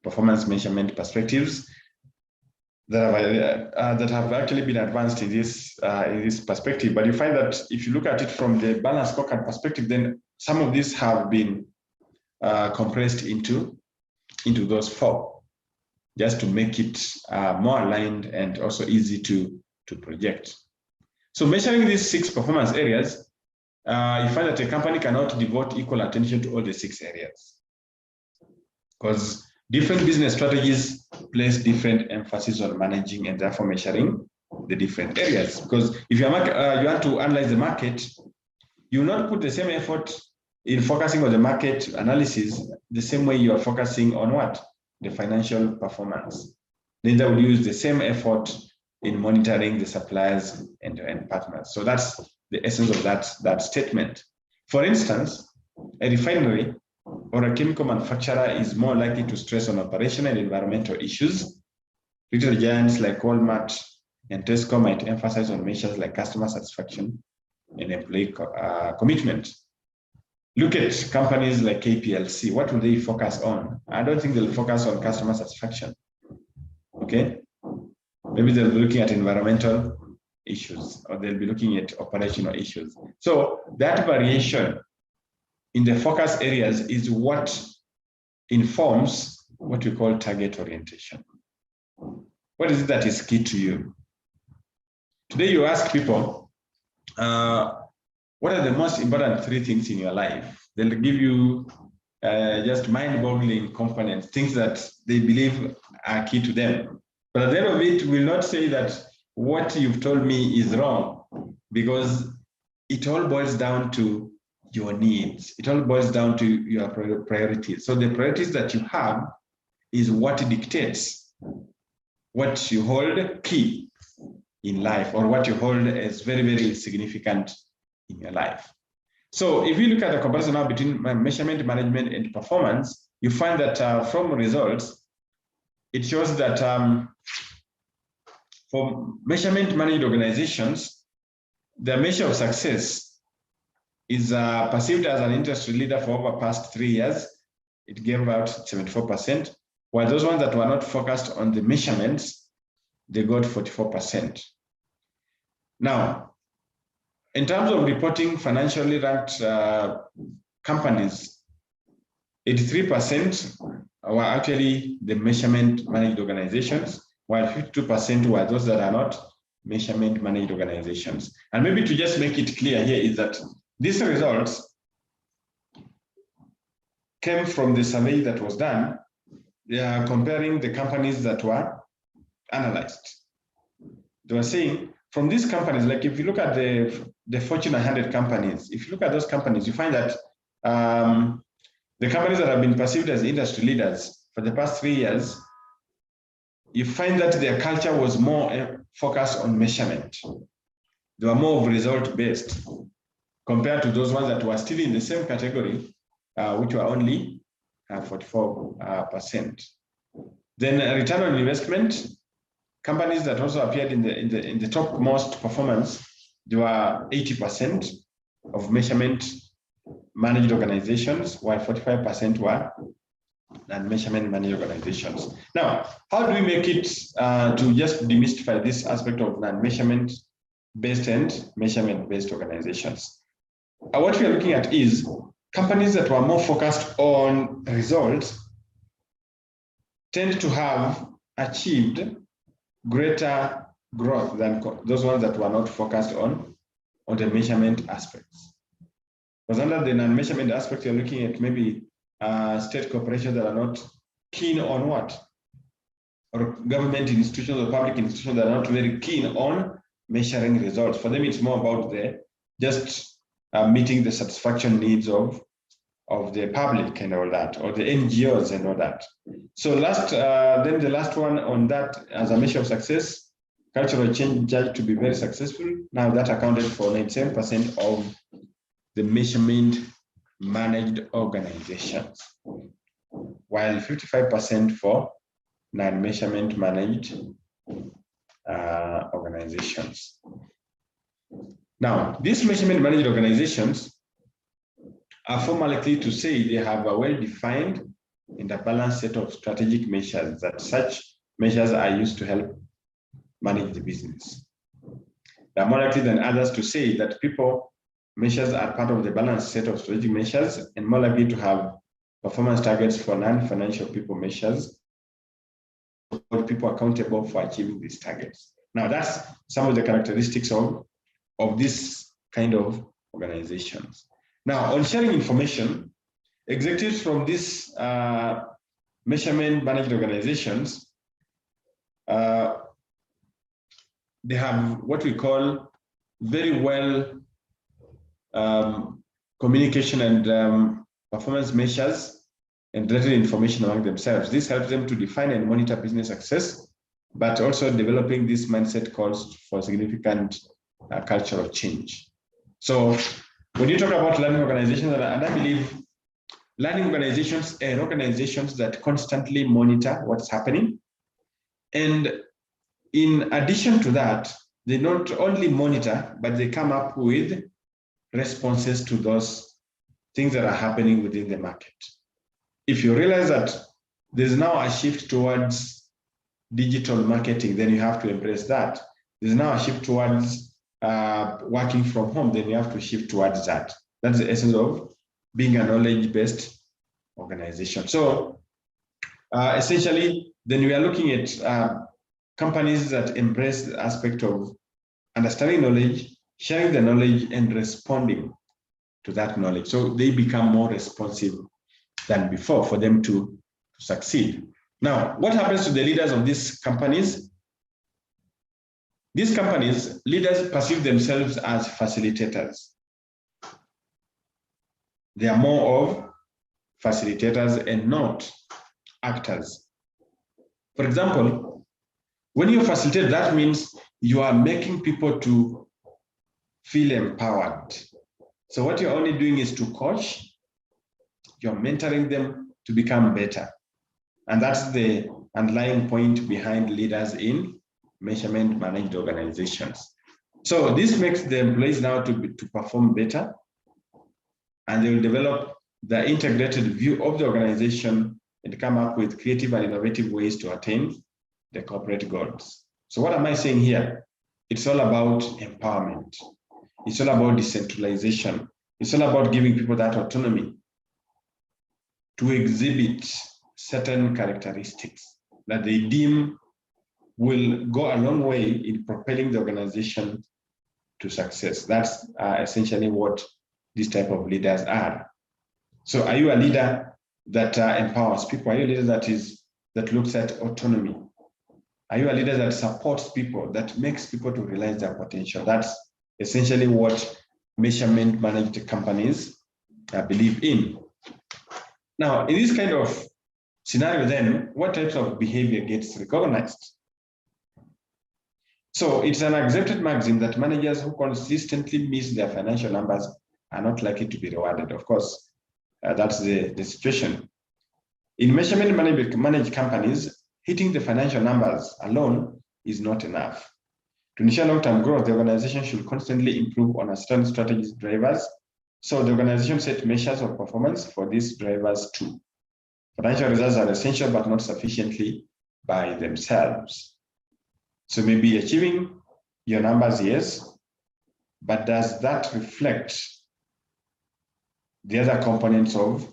performance measurement perspectives that have actually been advanced in this perspective. But you find that if you look at it from the balance scorecard perspective, then some of these have been compressed into those 4, just to make it more aligned and also easy to project. So measuring these 6 performance areas, you find that a company cannot devote equal attention to all the 6 areas, because different business strategies place different emphasis on managing and therefore measuring the different areas. Because if you want to analyze the market, you will not put the same effort in focusing on the market analysis the same way you are focusing on what? The financial performance. Neither will use the same effort in monitoring the suppliers and partners. So that's the essence of that statement. For instance, a refinery or a chemical manufacturer is more likely to stress on operational and environmental issues. Retail giants like Walmart and Tesco might emphasize on measures like customer satisfaction and employee commitment. Look at companies like KPLC. What will they focus on? I don't think they'll focus on customer satisfaction. Okay, maybe they'll be looking at environmental issues, or they'll be looking at operational issues. So that variation in the focus areas is what informs what we call target orientation. What is it that is key to you? Today you ask people, what are the most important 3 things in your life? They'll give you just mind-boggling components, things that they believe are key to them. But at the end of it, we'll not say that what you've told me is wrong, because it all boils down to your needs. It all boils down to your priorities. So the priorities that you have is what dictates what you hold key in life, or what you hold as very, very significant in your life. So if you look at the comparison now between measurement, management, and performance, you find that from results, it shows that for measurement managed organizations, the measure of success is perceived as an industry leader for over past 3 years. It gave about 74%, while those ones that were not focused on the measurements, they got 44%. Now, in terms of reporting financially ranked companies, 83% were actually the measurement managed organizations, while 52% were those that are not measurement managed organizations. And maybe to just make it clear here is that these results came from the survey that was done. They are comparing the companies that were analyzed. They were saying from these companies, like if you look at the Fortune 100 companies, if you look at those companies, you find that the companies that have been perceived as industry leaders for the past 3 years, you find that their culture was more focused on measurement. They were more of result-based compared to those ones that were still in the same category, which were only 44%. Then return on investment, companies that also appeared in the topmost performance, they were 80% of measurement managed organizations, while 45% were non-measurement managed organizations. Now, how do we make it to just demystify this aspect of non-measurement based and measurement based organizations? What we are looking at is companies that were more focused on results tend to have achieved greater growth than those ones that were not focused on the measurement aspects. Because under the non-measurement aspect, you're looking at maybe state corporations that are not keen on what? Or government institutions or public institutions that are not very keen on measuring results. For them, it's more about just meeting the satisfaction needs of the public and all that, or the NGOs and all that. So then the last one on that as a measure of success, cultural change judged to be very successful. Now that accounted for 97% of the measurement managed organizations, while 55% for non-measurement managed organizations. Now, these measurement managed organizations are far more likely to say they have a well-defined and a balanced set of strategic measures, that such measures are used to help manage the business. They are more likely than others to say that people measures are part of the balanced set of strategic measures, and more likely to have performance targets for non-financial people measures, hold people accountable for achieving these targets. Now, that's some of the characteristics of of this kind of organizations. Now, on sharing information, executives from these measurement managed organizations, they have what we call very well communication and performance measures and related information among themselves. This helps them to define and monitor business success, but also developing this mindset calls for significant cultural change. So when you talk about learning organizations, and I believe learning organizations are organizations that constantly monitor what's happening. And in addition to that, they not only monitor, but they come up with responses to those things that are happening within the market. If you realize that there's now a shift towards digital marketing, then you have to embrace that. There's now a shift towards working from home, then you have to shift towards that. That's the essence of being a knowledge-based organization. So essentially, then we are looking at companies that embrace the aspect of understanding knowledge, sharing the knowledge, and responding to that knowledge. So they become more responsive than before for them to succeed. Now, what happens to the leaders of these companies? These companies, leaders perceive themselves as facilitators. They are more of facilitators and not actors. For example, when you facilitate, that means you are making people to feel empowered. So what you're only doing is to coach, you're mentoring them to become better. And that's the underlying point behind leaders in measurement managed organizations. So this makes the employees now to perform better, and they will develop the integrated view of the organization and come up with creative and innovative ways to attain the corporate goals. So what am I saying here? It's all about empowerment. It's all about decentralization. It's all about giving people that autonomy to exhibit certain characteristics that they deem will go a long way in propelling the organization to success. That's essentially what these type of leaders are. So are you a leader that empowers people? Are you a leader that looks at autonomy? Are you a leader that supports people, that makes people to realize their potential? That's essentially what measurement managed companies believe in. Now, in this kind of scenario, then, what types of behavior gets recognized? So it's an accepted maxim that managers who consistently miss their financial numbers are not likely to be rewarded. Of course, that's the situation. In measurement managed companies, hitting the financial numbers alone is not enough. To ensure long-term growth, the organization should constantly improve on a certain strategies drivers. So the organization set measures of performance for these drivers too. Financial results are essential, but not sufficiently by themselves. So maybe achieving your numbers, yes, but does that reflect the other components of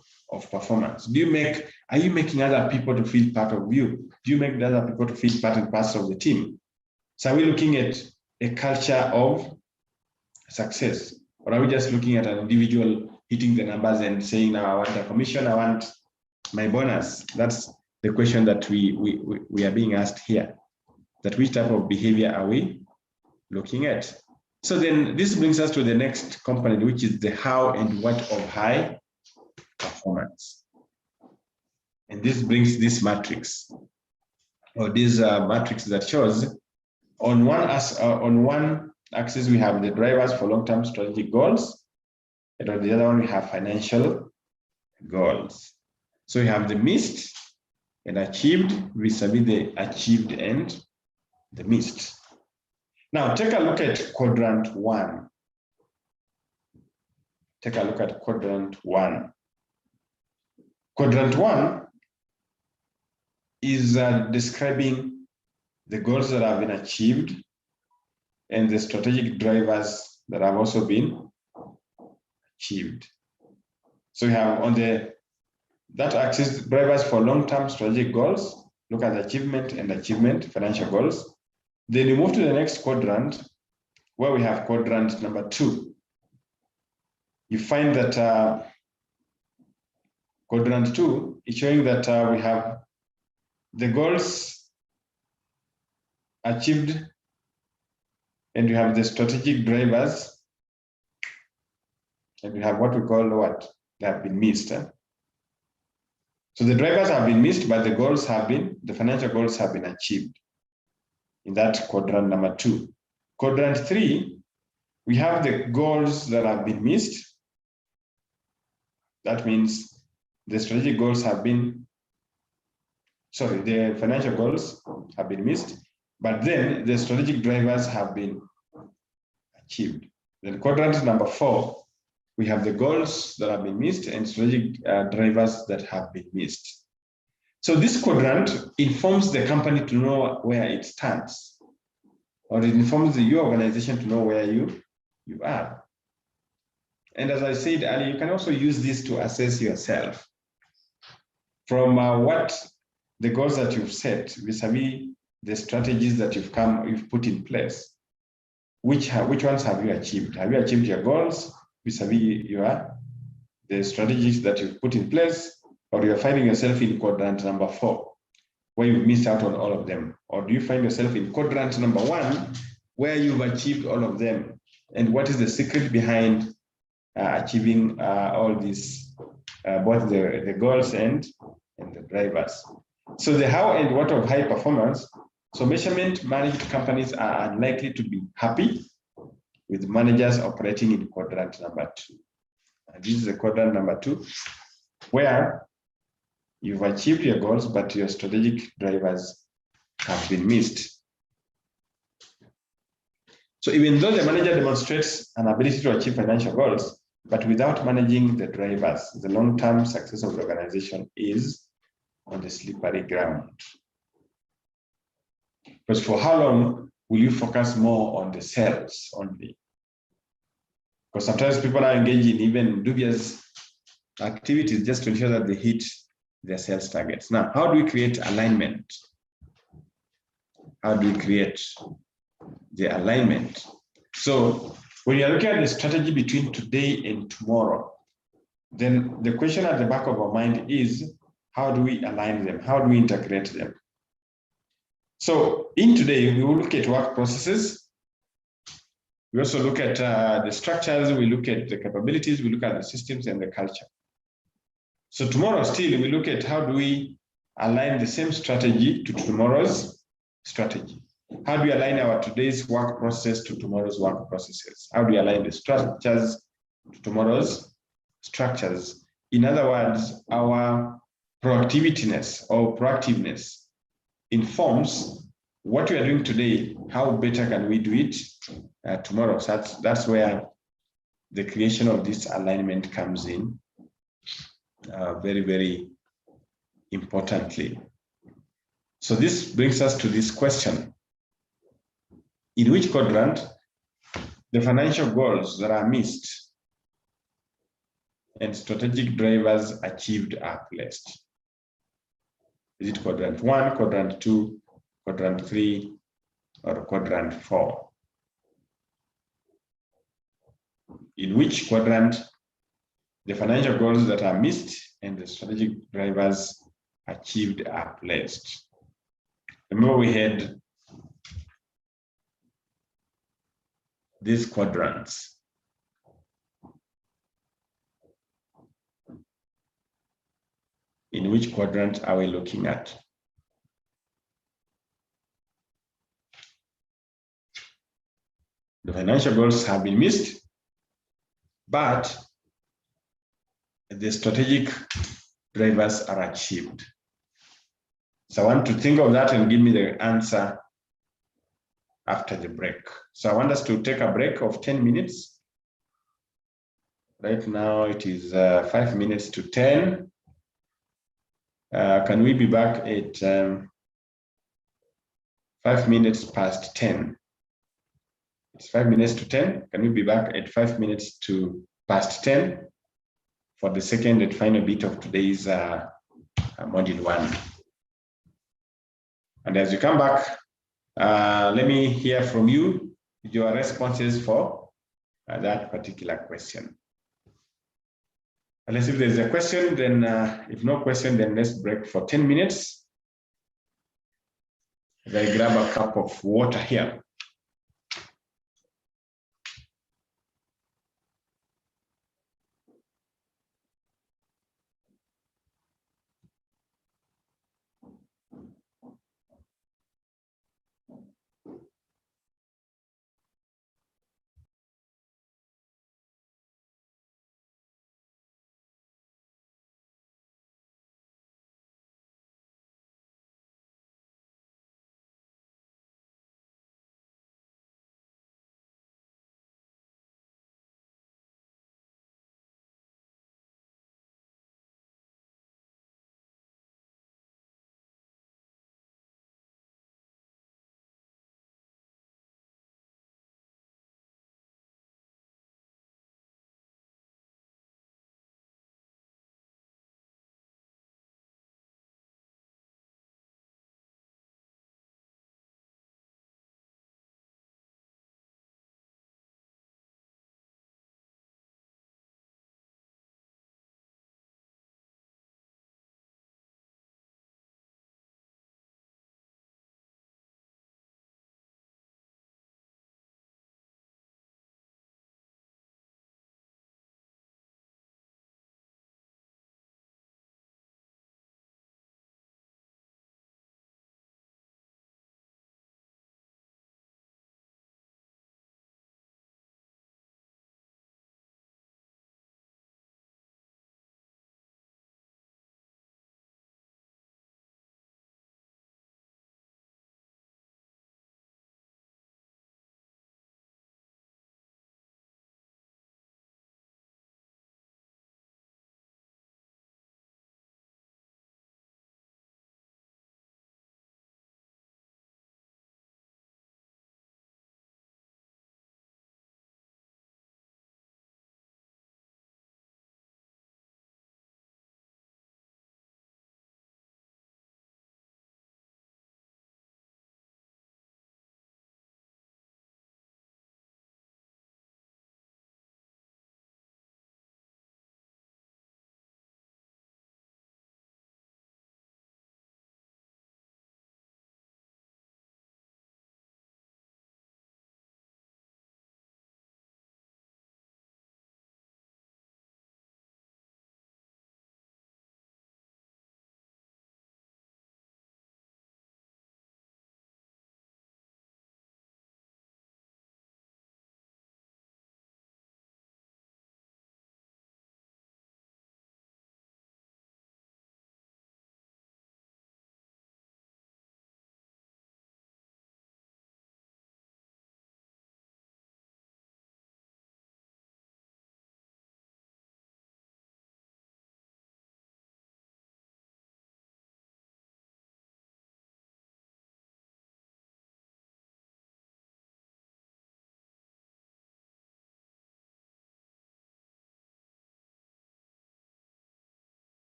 performance? Are you making other people to feel part of you? Do you make the other people to feel part and parcel of the team? So are we looking at a culture of success? Or are we just looking at an individual hitting the numbers and saying, now I want a commission, I want my bonus? That's the question that we are being asked here. That which type of behavior are we looking at? So then this brings us to the next component, which is the how and what of high performance. And this brings this matrix, or this matrix that shows on one axis we have the drivers for long-term strategic goals, and on the other one we have financial goals. So we have the missed and achieved vis-a-vis the achieved and the missed. Now take a look at quadrant 1. Take a look at quadrant 1. Quadrant 1 is describing the goals that have been achieved and the strategic drivers that have also been achieved. So we have on that axis drivers for long-term strategic goals. Look at achievement and achievement, financial goals. Then you move to the next quadrant, where we have quadrant number 2, you find that quadrant 2 is showing that we have the goals achieved, and you have the strategic drivers, and we have what we call what they have been missed. So the drivers have been missed, but the goals have been, the financial goals have been achieved in that quadrant number 2. Quadrant 3, we have the goals that have been missed. That means the strategic goals have been, sorry, the financial goals have been missed, but then the strategic drivers have been achieved. Then quadrant number 4, we have the goals that have been missed and strategic drivers that have been missed. So this quadrant informs the company to know where it stands, or it informs your organization to know where you are. And as I said earlier, you can also use this to assess yourself from what the goals that you've set vis-a-vis the strategies that you've put in place. Which ones have you achieved? Have you achieved your goals vis-a-vis the strategies that you've put in place, or you're finding yourself in quadrant number 4, where you've missed out on all of them? Or do you find yourself in quadrant number 1, where you've achieved all of them? And what is the secret behind achieving all these, both the goals and the drivers? So the how and what of high performance. So measurement managed companies are unlikely to be happy with managers operating in quadrant number 2. And this is the quadrant number 2, where you've achieved your goals, but your strategic drivers have been missed. So even though the manager demonstrates an ability to achieve financial goals, but without managing the drivers, the long-term success of the organization is on the slippery ground. Because for how long will you focus more on the sales only? Because sometimes people are engaged in even dubious activities just to ensure that they hit their sales targets. Now, how do we create alignment? How do we create the alignment? So when you're looking at the strategy between today and tomorrow, then the question at the back of our mind is, how do we align them? How do we integrate them? So in today, we will look at work processes. We also look at the structures, we look at the capabilities, we look at the systems and the culture. So tomorrow still, we look at how do we align the same strategy to tomorrow's strategy. How do we align our today's work process to tomorrow's work processes? How do we align the structures to tomorrow's structures? In other words, our proactiveness or proactiveness informs what we are doing today. How better can we do it tomorrow? So that's where the creation of this alignment comes in very, very importantly. So this brings us to this question. In which quadrant the financial goals that are missed and strategic drivers achieved are placed? Is it quadrant 1, quadrant 2, quadrant 3, or quadrant 4? In which quadrant the financial goals that are missed and the strategic drivers achieved are placed? Remember, we had these quadrants. In which quadrant are we looking at? The financial goals have been missed, but the strategic drivers are achieved. So I want to think of that and give me the answer after the break. So I want us to take a break of 10 minutes. Right now it is 5 minutes to 10. Can we be back at 5 minutes past 10? It's 5 minutes to 10. Can we be back at 5 minutes to past 10 for the second and final bit of today's module 1? And as you come back, let me hear from you. your responses for that particular question. Unless if there's a question, then if no question, then let's break for 10 minutes. I grab a cup of water here.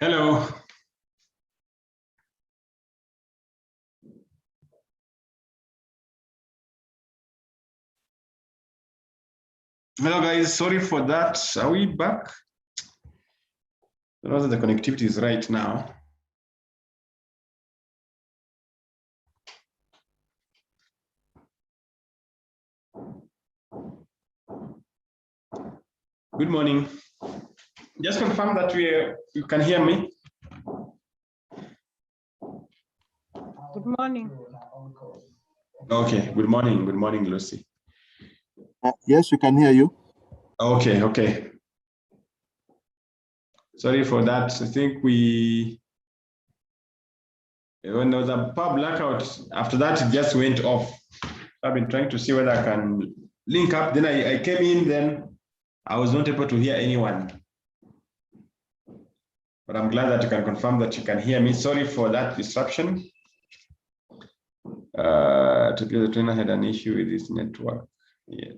Hello. Hello, guys. Sorry for that. Are we back? I don't know that the connectivity is right now. Good morning. Just confirm that you can hear me. Good morning. Okay. Good morning. Good morning, Lucy. Yes, we can hear you. Okay. Okay. Sorry for that. I think when there was a power blackout, after that it just went off. I've been trying to see whether I can link up. Then I came in, then I was not able to hear anyone. But I'm glad that you can confirm that you can hear me. Sorry for that disruption. The trainer had an issue with his network. Yeah.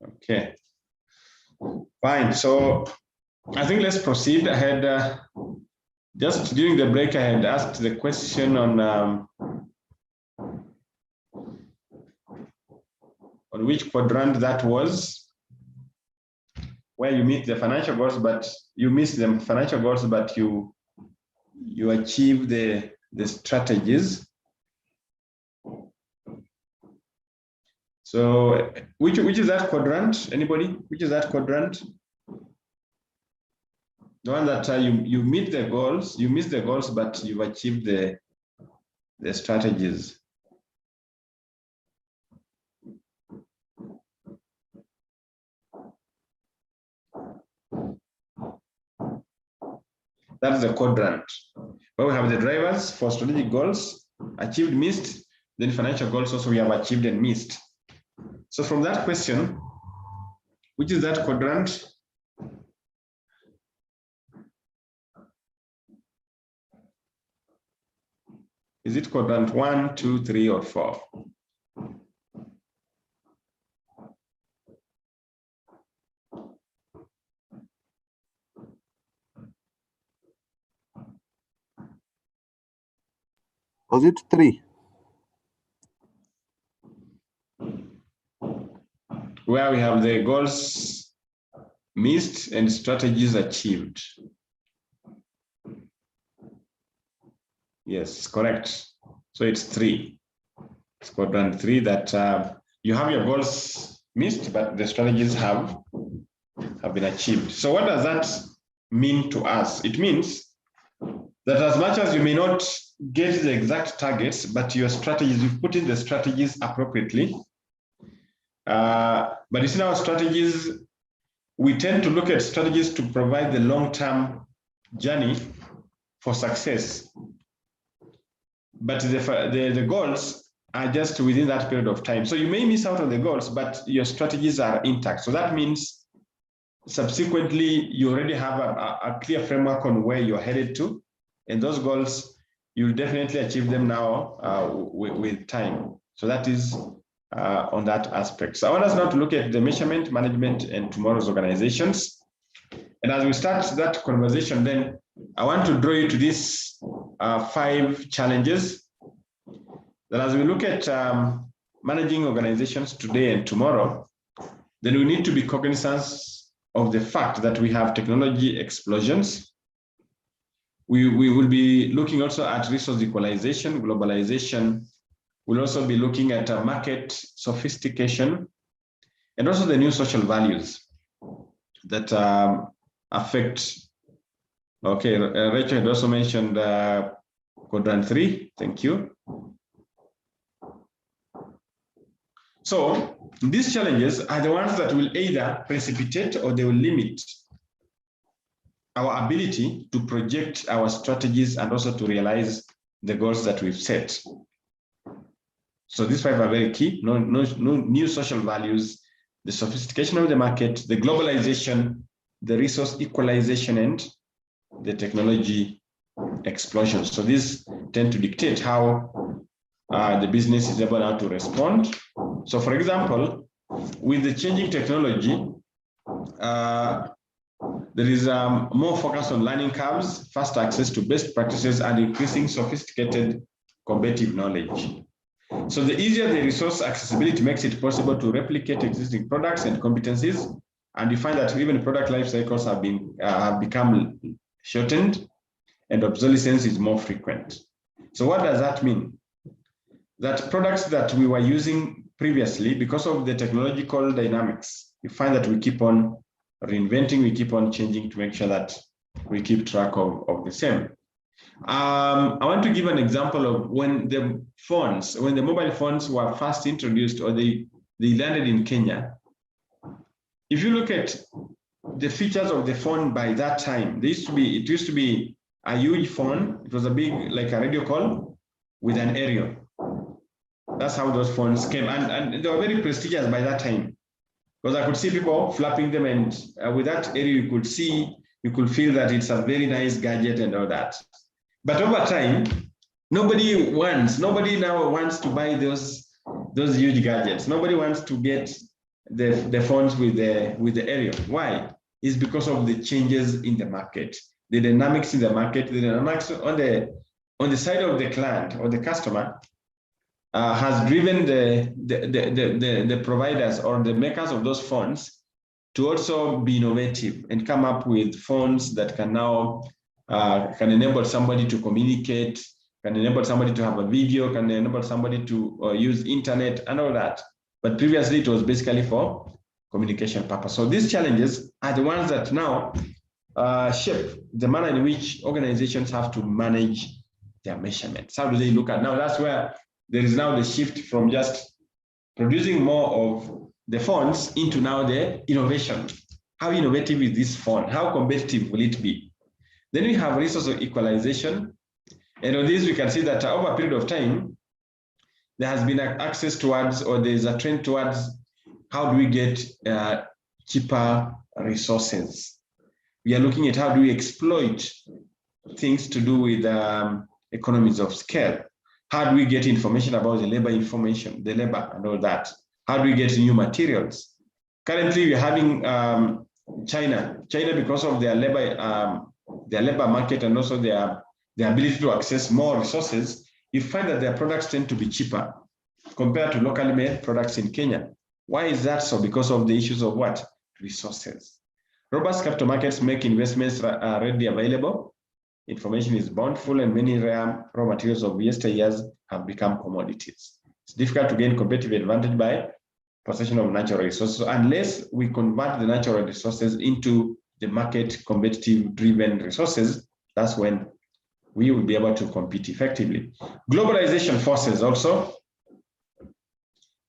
Okay. Fine. So I think let's proceed. I had just during the break, I had asked the question on which quadrant that was, where you meet the financial goals, but you miss the financial goals, but you achieve the strategies. So which is that quadrant? Anybody? Which is that quadrant? The one that you meet the goals, you miss the goals, but you've achieved the strategies. That's the quadrant. Where we have the drivers for strategic goals, achieved, missed, then financial goals also we have achieved and missed. So from that question, which is that quadrant? Is it quadrant 1, 2, 3, or 4? Was it 3? Where we have the goals missed and strategies achieved. Yes, correct. So it's 3. It's quadrant 3 that you have your goals missed, but the strategies have been achieved. So what does that mean to us? It means that as much as you may not get the exact targets, but your strategies, you put in the strategies appropriately. But you see, our strategies, we tend to look at strategies to provide the long-term journey for success. But the goals are just within that period of time. So you may miss out on the goals, but your strategies are intact. So that means subsequently, you already have a clear framework on where you're headed to. And those goals, you'll definitely achieve them now with time. So that is on that aspect. So I want us now to look at the measurement, management, and tomorrow's organizations. And as we start that conversation, then I want to draw you to these 5 challenges. That as we look at managing organizations today and tomorrow, then we need to be cognizant of the fact that we have technology explosions. We will be looking also at resource equalization, globalization. We'll also be looking at market sophistication and also the new social values that affect. Okay, Rachel had also mentioned quadrant 3. Thank you. So these challenges are the ones that will either precipitate or they will limit our ability to project our strategies and also to realize the goals that we've set. So these 5 are very key. No new social values, the sophistication of the market, the globalization, the resource equalization, and the technology explosion. So these tend to dictate how the business is able now to respond. So for example, with the changing technology, there is more focus on learning curves, faster access to best practices, and increasing sophisticated competitive knowledge. So the easier the resource accessibility makes it possible to replicate existing products and competencies. And you find that even product life cycles have become shortened, and obsolescence is more frequent. So what does that mean? That products that we were using previously, because of the technological dynamics, you find that we keep on reinventing, we keep on changing to make sure that we keep track of the same. I want to give an example of when the mobile phones were first introduced, or they landed in Kenya. If you look at the features of the phone by that time, it used to be a huge phone. It was a big, like a radio call with an aerial. That's how those phones came, and they were very prestigious by that time, because I could see people flapping them, and with that aerial, you could feel that it's a very nice gadget and all that. But over time, nobody now wants to buy those huge gadgets. Nobody wants to get the phones with the aerial. Why? It's because of the changes in the market, the dynamics in the market, the dynamics on the side of the client or the customer has driven the providers or the makers of those phones to also be innovative and come up with phones that can now can enable somebody to communicate, can enable somebody to have a video, can enable somebody to use internet and all that. But previously it was basically for communication purpose. So these challenges are the ones that now shape the manner in which organizations have to manage their measurements. How do they look at now? That's where there is now the shift from just producing more of the phones into now the innovation. How innovative is this phone? How competitive will it be? Then we have resource equalization. And on this, we can see that over a period of time, there has been access towards, or there's a trend towards, how do we get cheaper resources? We are looking at how do we exploit things to do with economies of scale. How do we get information about the labor and all that? How do we get new materials? Currently, we're having China, because of their labor market and also their ability to access more resources, you find that their products tend to be cheaper compared to locally made products in Kenya. Why is that so? Because of the issues of what? Resources. Robust capital markets make investments readily available. Information is bountiful, and many rare raw materials of yesteryears have become commodities. It's difficult to gain competitive advantage by possession of natural resources unless we convert the natural resources into the market competitive driven resources. That's when we will be able to compete effectively. Globalization forces also.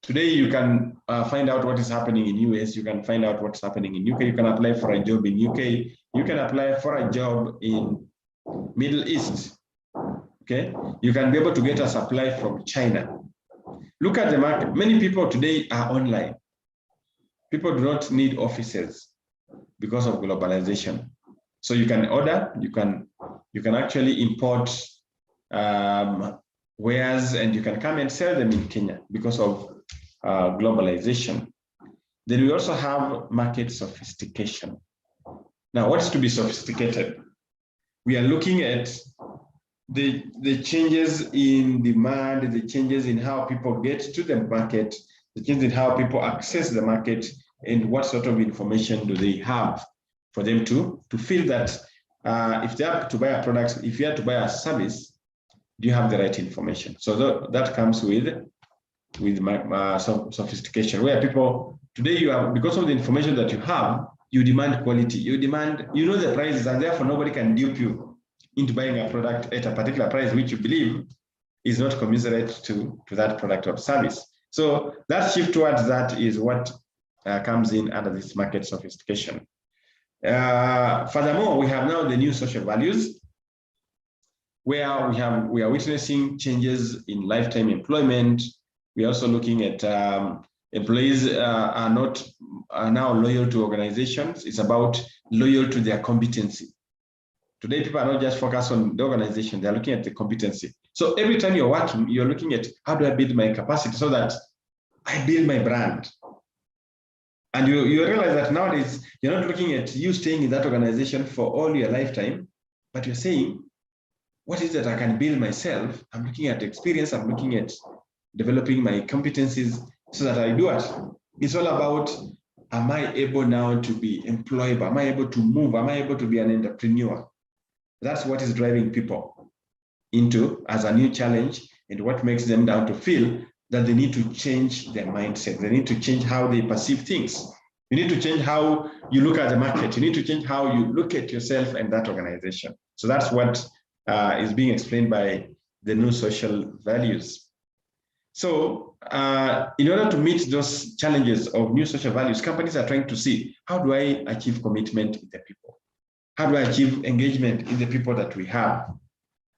Today, you can find out what is happening in US. You can find out what's happening in UK. You can apply for a job in UK. You can apply for a job in Middle East. Okay, you can be able to get a supply from China. Look at the market. Many people today are online. People do not need offices because of globalization. So you can order. You can actually import wares, and you can come and sell them in Kenya because of globalization. Then we also have market sophistication. Now, what is to be sophisticated? We are looking at the changes in demand, the changes in how people get to the market, the changes in how people access the market, and what sort of information do they have for them to feel that if they have to buy a product, if you have to buy a service, do you have the right information? So that comes with sophistication, where people today, because of the information that you have, you demand quality, you know the prices, and therefore nobody can dupe you into buying a product at a particular price which you believe is not commensurate to that product or service. So that shift towards that is what comes in under this market sophistication. Furthermore, we have now the new social values, where we are witnessing changes in lifetime employment. We are also looking at employees are now loyal to organizations. It's about loyal to their competency. Today, people are not just focused on the organization, they're looking at the competency. So every time you're working, you're looking at how do I build my capacity so that I build my brand. And you realize that nowadays, you're not looking at you staying in that organization for all your lifetime, but you're saying, what is it that I can build myself? I'm looking at experience, I'm looking at developing my competencies so that I do it. It's all about, am I able now to be employable? Am I able to move? Am I able to be an entrepreneur? That's what is driving people into as a new challenge, and what makes them down to feel that they need to change their mindset. They need to change how they perceive things. You need to change how you look at the market. You need to change how you look at yourself and that organization. So that's what is being explained by the new social values. So in order to meet those challenges of new social values, companies are trying to see, how do I achieve commitment in the people? How do I achieve engagement in the people that we have?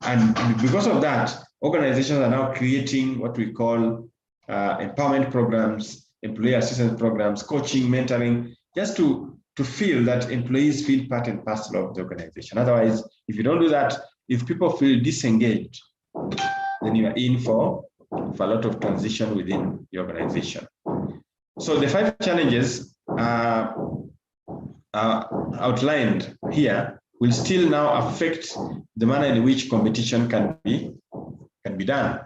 And because of that, organizations are now creating what we call empowerment programs, employee assistance programs, coaching, mentoring, just to feel that employees feel part and parcel of the organization. Otherwise, if you don't do that, if people feel disengaged, then you are in for a lot of transition within the organization. So the 5 challenges outlined here will still now affect the manner in which competition can be done.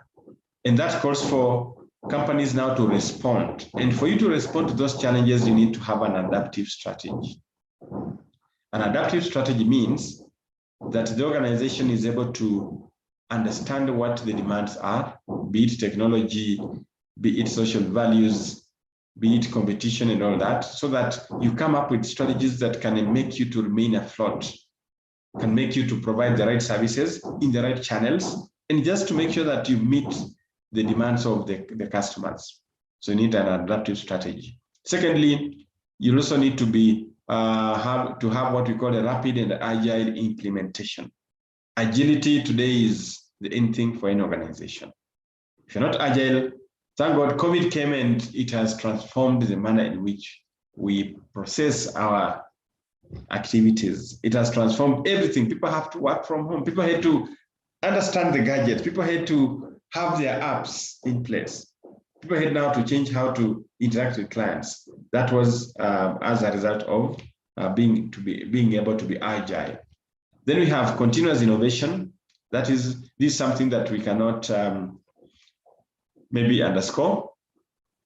And that calls for companies now to respond. And for you to respond to those challenges, you need to have an adaptive strategy. An adaptive strategy means that the organization is able to understand what the demands are, be it technology, be it social values, be it competition and all that, so that you come up with strategies that can make you to remain afloat, can make you to provide the right services in the right channels, and just to make sure that you meet the demands of the customers. So you need an adaptive strategy. Secondly, you also need to be have what we call a rapid and agile implementation. Agility today is the end thing for any organization. If you're not agile, thank God COVID came and it has transformed the manner in which we process our activities. It has transformed everything. People have to work from home. People had to understand the gadgets. People had to have their apps in place. People had now to change how to interact with clients. That was as a result of being able to be agile. Then we have continuous innovation. This is something that we cannot maybe underscore,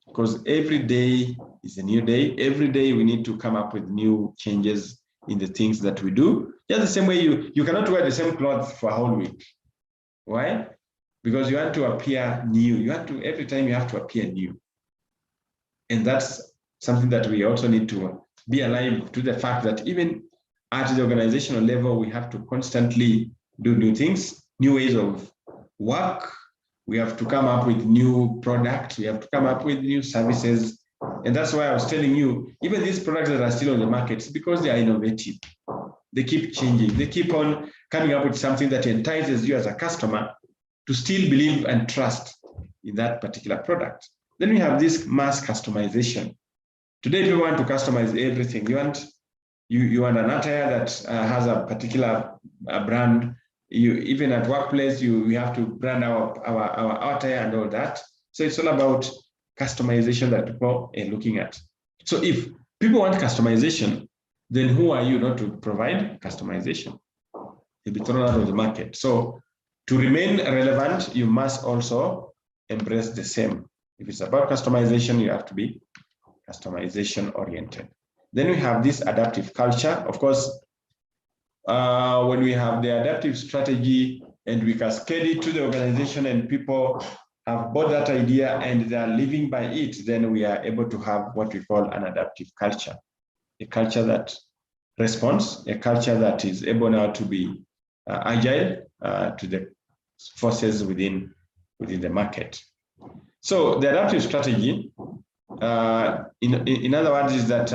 because every day is a new day. Every day we need to come up with new changes in the things that we do. Just the same way you cannot wear the same clothes for a whole week. Why? Because you want to appear new. Every time you have to appear new. And that's something that we also need to be alive to, the fact that even at the organizational level, we have to constantly do new things, new ways of work. We have to come up with new products. We have to come up with new services. And that's why I was telling you, even these products that are still on the market, it's because they are innovative. They keep changing. They keep on coming up with something that entices you as a customer to still believe and trust in that particular product. Then we have this mass customization. Today, people want to customize everything. You want an attire that has a particular brand. Even at workplace, we have to brand our attire and all that. So it's all about customization that people are looking at. So if people want customization, then who are you not to provide customization? You'll be thrown out of the market. So to remain relevant, you must also embrace the same. If it's about customization, you have to be customization oriented. Then we have this adaptive culture. Of course, when we have the adaptive strategy and we cascade it to the organization and people have bought that idea and they are living by it, then we are able to have what we call an adaptive culture, a culture that responds, a culture that is able now to be agile to the forces within the market. So the adaptive strategy, in other words, is that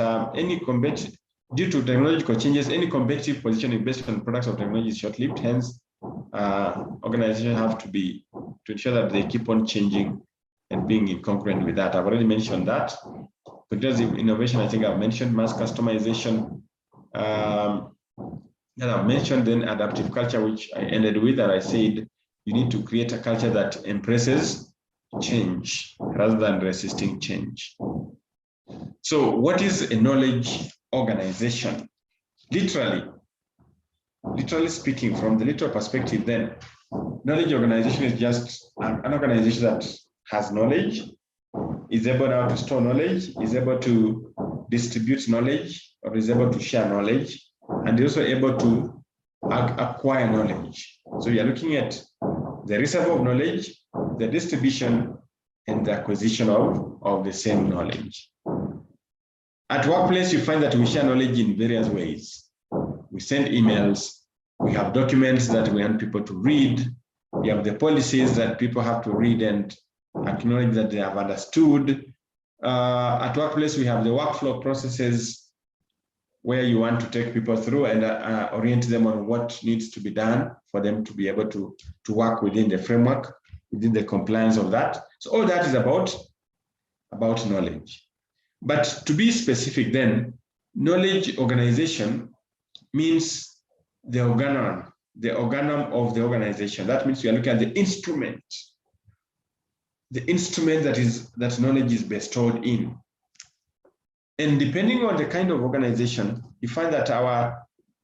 due to technological changes, any competitive positioning based on products of technology is short-lived. Hence, organizations have to ensure that they keep on changing and being congruent with that. I've already mentioned that. Continuous innovation, I think I've mentioned. Mass customization, that I've mentioned. Then adaptive culture, which I ended with, and I said you need to create a culture that embraces change rather than resisting change. So what is a knowledge organization? Literally speaking, from the literal perspective, then knowledge organization is just an organization that has knowledge, is able now to store knowledge, is able to distribute knowledge, or is able to share knowledge, and is also able to acquire knowledge. So we are looking at the reservoir of knowledge, the distribution, and the acquisition of the same knowledge. At workplace, you find that we share knowledge in various ways. We send emails, we have documents that we want people to read, we have the policies that people have to read and acknowledge that they have understood. At workplace, we have the workflow processes where you want to take people through and orient them on what needs to be done for them to be able to work within the framework, within the compliance of that. So all that is about knowledge. But to be specific then, knowledge organization means the organum of the organization. That means we are looking at the instrument that knowledge is bestowed in. And depending on the kind of organization, you find that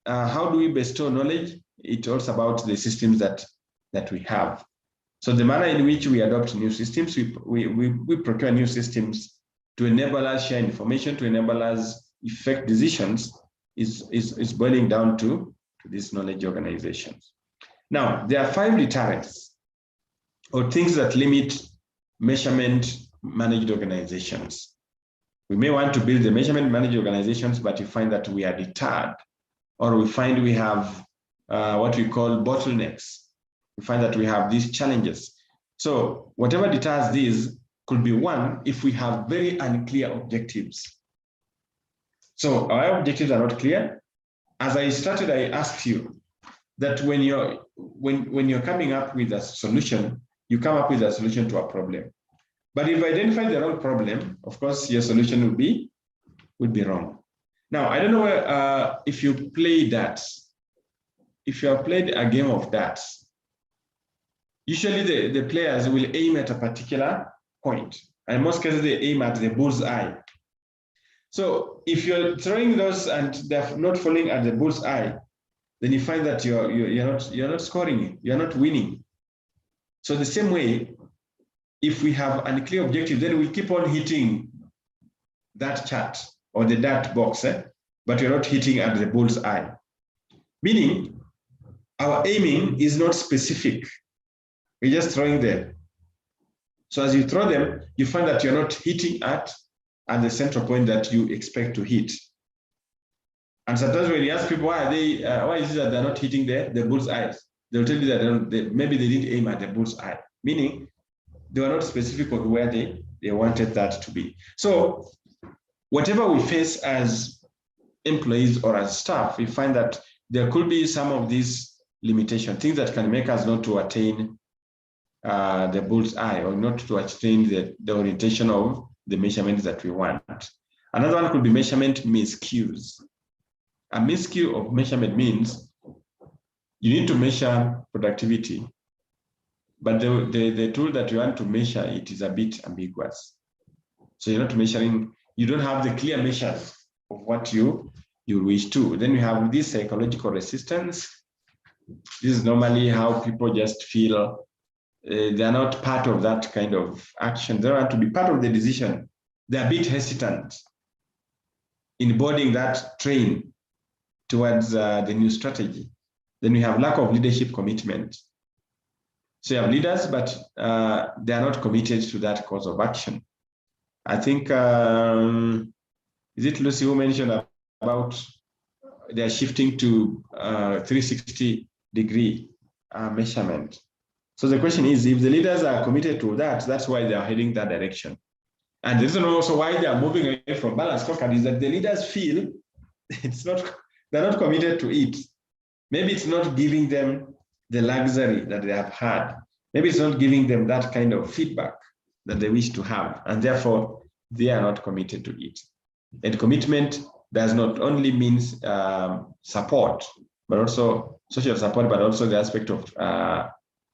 how do we bestow knowledge? It's also about the systems that we have. So the manner in which we adopt new systems, we procure new systems to enable us share information, to enable us effect decisions, is boiling down to these knowledge organizations. Now, there are 5 deterrents or things that limit measurement managed organizations. We may want to build the measurement managed organizations, but you find that we are deterred, or we find we have what we call bottlenecks. We find that we have these challenges. So whatever deters these could be one, if we have very unclear objectives. So our objectives are not clear. As I started, I asked you that when you're coming up with a solution, you come up with a solution to a problem. But if you identify the wrong problem, of course, your solution would be wrong. Now, I don't know if you play that. If you have played a game of that, usually the players will aim at a particular point. And in most cases, they aim at the bullseye. So if you're throwing those and they're not falling at the bullseye, then you find that you're not scoring, you're not winning. So the same way, if we have an unclear objective, then we keep on hitting that chart or the dart box, but you're not hitting at the bullseye. Meaning, our aiming is not specific. We're just throwing them. So as you throw them, you find that you're not hitting at the central point that you expect to hit. And sometimes when you ask people why is it that they're not hitting the bullseyes, they'll tell you that maybe they didn't aim at the bullseye, meaning they were not specific on where they wanted that to be. So whatever we face as employees or as staff, we find that there could be some of these limitations, things that can make us not to attain the bullseye or not to attain the orientation of the measurements that we want. Another one could be measurement miscues. A miscue of measurement means you need to measure productivity, but the tool that you want to measure it is a bit ambiguous. So you're not measuring, you don't have the clear measures of what you wish to. Then you have this psychological resistance. This is normally how people just feel they're not part of that kind of action. They don't want to be part of the decision. They're a bit hesitant in boarding that train towards the new strategy. Then we have lack of leadership commitment. So you have leaders, but they are not committed to that course of action. I think, is it Lucy who mentioned about they're shifting to 360-degree measurement? So the question is, if the leaders are committed to that, that's why they are heading that direction. And the reason also why they are moving away from balanced scorecard is that the leaders feel they're not committed to it. Maybe it's not giving them the luxury that they have had. Maybe it's not giving them that kind of feedback that they wish to have, and therefore they are not committed to it. And commitment does not only mean support, but also social support, but also the aspect of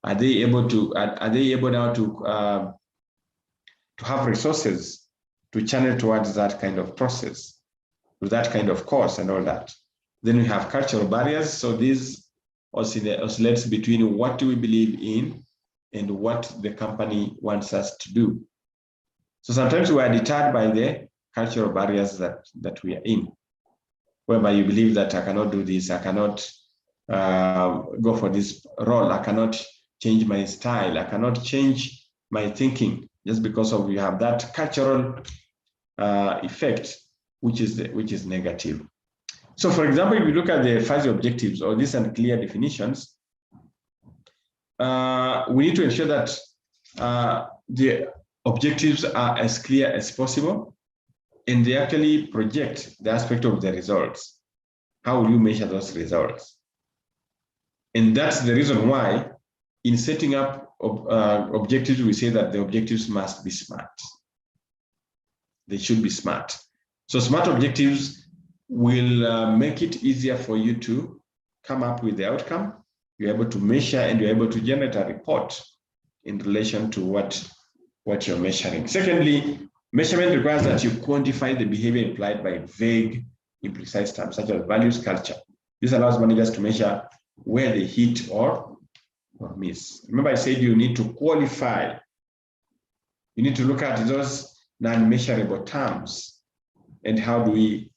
are they able now to have resources to channel towards that kind of process, to that kind of course and all that. Then we have cultural barriers. So these oscillates between what do we believe in and what the company wants us to do. So sometimes we are deterred by the cultural barriers that we are in, whereby you believe that I cannot do this, I cannot go for this role, I cannot change my style, I cannot change my thinking just because of you have that cultural effect, which is negative. So for example, if you look at the fuzzy objectives or these unclear definitions, we need to ensure that the objectives are as clear as possible and they actually project the aspect of the results. How will you measure those results? And that's the reason why in setting up objectives, we say that the objectives must be smart. They should be smart. So smart objectives will make it easier for you to come up with the outcome. You're able to measure and you're able to generate a report in relation to what you're measuring. Secondly, measurement requires that you quantify the behavior implied by vague, imprecise terms such as values, culture. This allows managers to measure where they hit or miss. Remember I said you need to qualify. You need to look at those non-measurable terms and how do we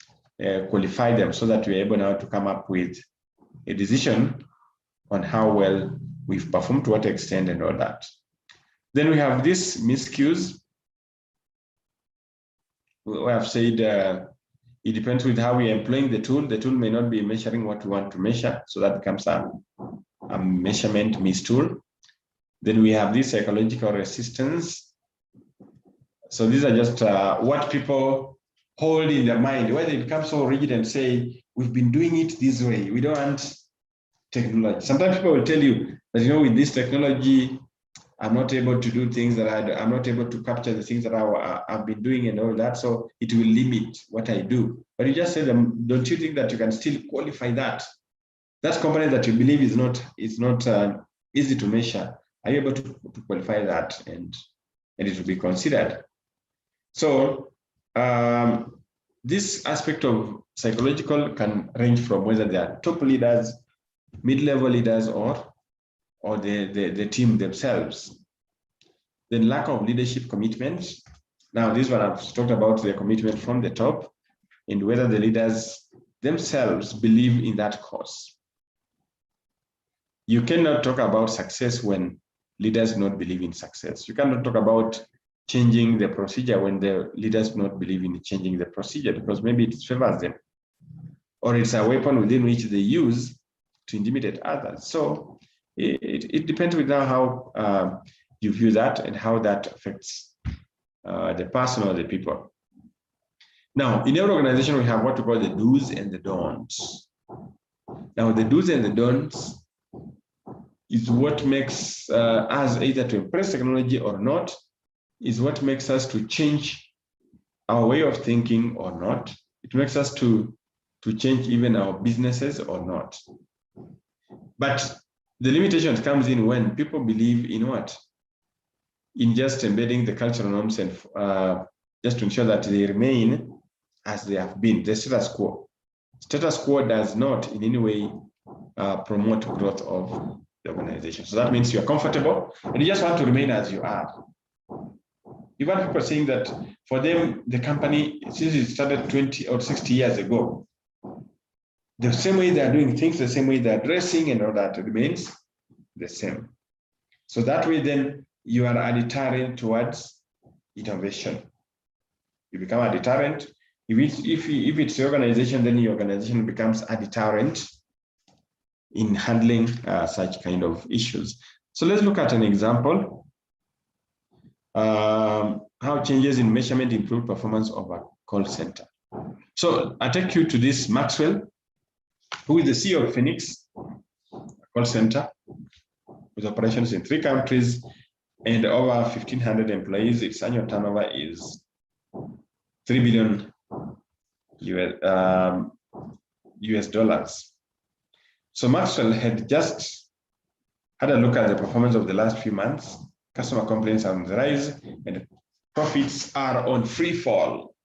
qualify them so that we're able now to come up with a decision on how well we've performed, to what extent and all that. Then we have this miscues. We have said it depends with how we are employing the tool. The tool may not be measuring what we want to measure, so that becomes a measurement mistool. Then we have this psychological resistance. So these are just what people hold in their mind, whether it becomes so rigid and say, we've been doing it this way, we don't want technology. Sometimes people will tell you that, with this technology, I'm not able to do things that I'm not able to capture the things that I've been doing and all that. So it will limit what I do. But you just said, don't you think that you can still qualify that? That component that you believe is not easy to measure. Are you able to qualify that and it will be considered? So this aspect of psychological can range from whether they are top leaders, mid-level leaders, or the team themselves. Then lack of leadership commitment. Now, this one I've talked about the commitment from the top and whether the leaders themselves believe in that cause. You cannot talk about success when leaders do not believe in success. You cannot talk about changing the procedure when the leaders do not believe in changing the procedure, because maybe it favors them, or it's a weapon within which they use to intimidate others. So it depends with how you view that and how that affects the person or the people. Now, in our organization, we have what we call the do's and the don'ts. Now, the do's and the don'ts is what makes us either to embrace technology or not, is what makes us to change our way of thinking or not. It makes us to change even our businesses or not. But the limitations comes in when people believe in what? In just embedding the cultural norms and just to ensure that they remain as they have been, the status quo. Status quo does not in any way promote growth of the organization. So that means you're comfortable and you just want to remain as you are. Even people saying that for them, the company, since it started 20 or 60 years ago, the same way they're doing things, the same way they're dressing and all that remains the same. So that way then you are a deterrent towards innovation. You become a deterrent. If it's your organization, then your organization becomes a deterrent in handling such kind of issues. So let's look at an example. How changes in measurement improve performance of a call center. So I take you to this Maxwell, who is the CEO of Phoenix, a call center with operations in 3 countries and over 1,500 employees. Its annual turnover is $3 billion US dollars. So Maxwell had just had a look at the performance of the last few months. Customer complaints are on the rise, and profits are on free fall.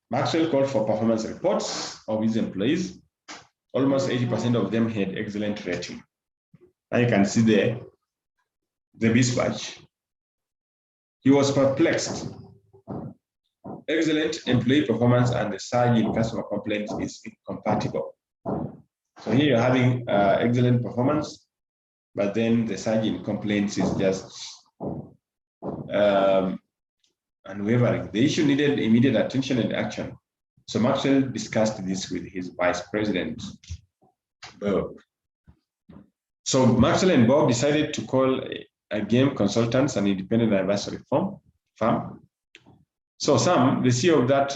Maxwell called for performance reports of his employees. Almost 80% of them had excellent rating. Now you can see the mismatch. He was perplexed. Excellent employee performance and the surge in customer complaints is incompatible. So here you're having excellent performance, but then the surge in complaints is just unwavering. The issue needed immediate attention and action. So Maxwell discussed this with his vice president, Bob. So Maxwell and Bob decided to call a game consultants, an independent advisory firm. So Sam, the CEO of that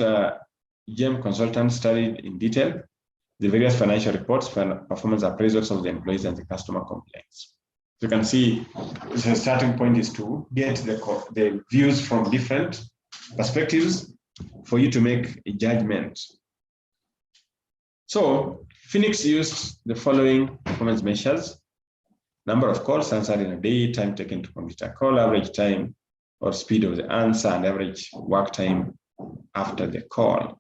game consultant, studied in detail the various financial reports, performance appraisals of the employees and the customer complaints. You can see the starting point is to get the views from different perspectives for you to make a judgment. So Phoenix used the following performance measures: number of calls answered in a day, time taken to complete a call, average time or speed of the answer, and average work time after the call.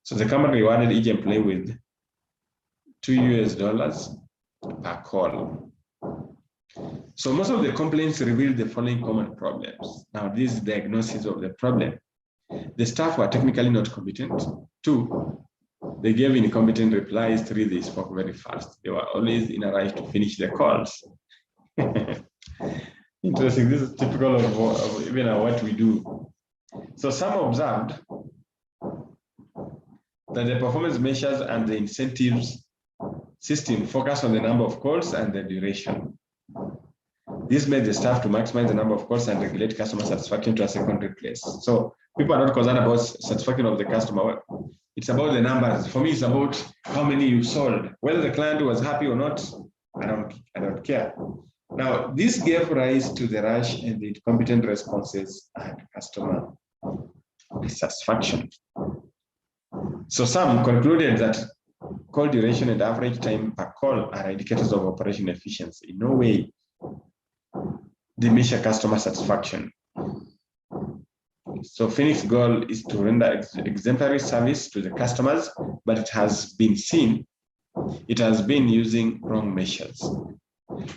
So the company rewarded each employee with $2 per call. So most of the complaints revealed the following common problems. Now, this is diagnosis of the problem. The staff were technically not competent. 2, they gave incompetent replies. 3, they spoke very fast. They were always in a rush to finish the calls. Interesting. This is typical of even what we do. So some observed that the performance measures and the incentives system focus on the number of calls and the duration. This made the staff to maximize the number of calls and regulate customer satisfaction to a secondary place. So people are not concerned about satisfaction of the customer. It's about the numbers. For me, it's about how many you sold. Whether the client was happy or not, I don't care. Now, this gave rise to the rush and the incompetent responses and customer dissatisfaction. So some concluded that call duration and average time per call are indicators of operation efficiency. In no way they measure customer satisfaction. So Phoenix's goal is to render exemplary service to the customers, but it has been using wrong measures.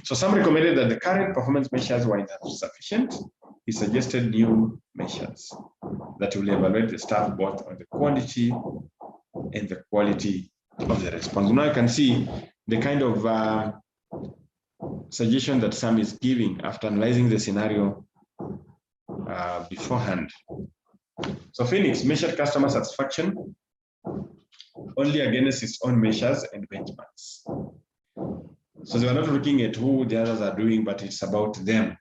So some recommended that the current performance measures were insufficient. He suggested new measures that will evaluate the staff both on the quantity and the quality of the response. Now you can see the kind of suggestion that Sam is giving after analyzing the scenario beforehand. So Phoenix measured customer satisfaction only against its own measures and benchmarks. So they were not looking at who the others are doing, but it's about them.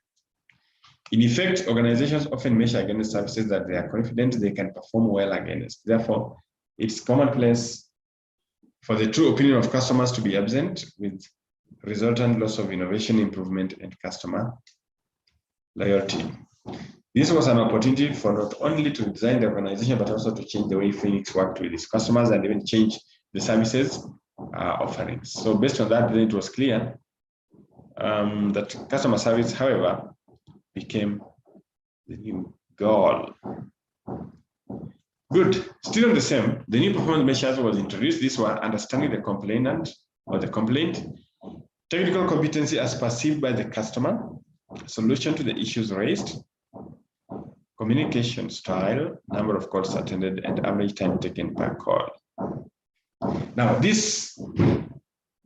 In effect, organizations often measure against services that they are confident they can perform well against. Therefore, it's commonplace for the true opinion of customers to be absent, with resultant loss of innovation, improvement, and customer loyalty. This was an opportunity for not only to design the organization, but also to change the way Phoenix worked with its customers and even change the services offerings. So based on that, then it was clear that customer service, however, became the new goal. Good. Still on the same, the new performance measures was introduced. These were understanding the complainant or the complaint, technical competency as perceived by the customer, solution to the issues raised, communication style, number of calls attended, and average time taken per call. Now, this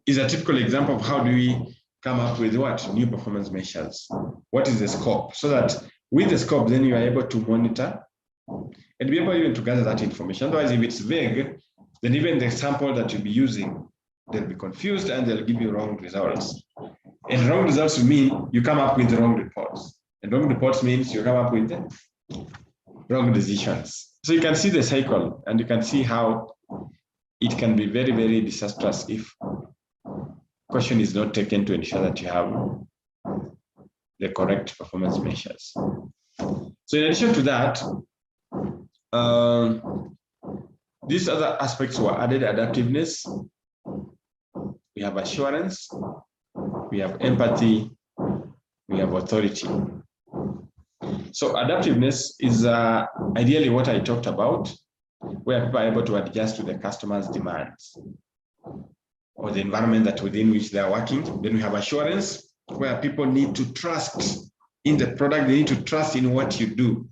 is a typical example of how do we come up with what? New performance measures. What is the scope? So that with the scope, then you are able to monitor and be able even to gather that information. Otherwise, if it's vague, then even the sample that you'll be using, they'll be confused and they'll give you wrong results. And wrong results mean you come up with wrong reports. And wrong reports means you come up with wrong decisions. So you can see the cycle and you can see how it can be very, very disastrous if caution is not taken to ensure that you have the correct performance measures. So in addition to that, these other aspects were added: adaptiveness, we have assurance, we have empathy, we have authority. So adaptiveness is ideally what I talked about, where people are able to adjust to the customer's demands or the environment that within which they are working. Then we have assurance, where people need to trust in the product. They need to trust in what you do.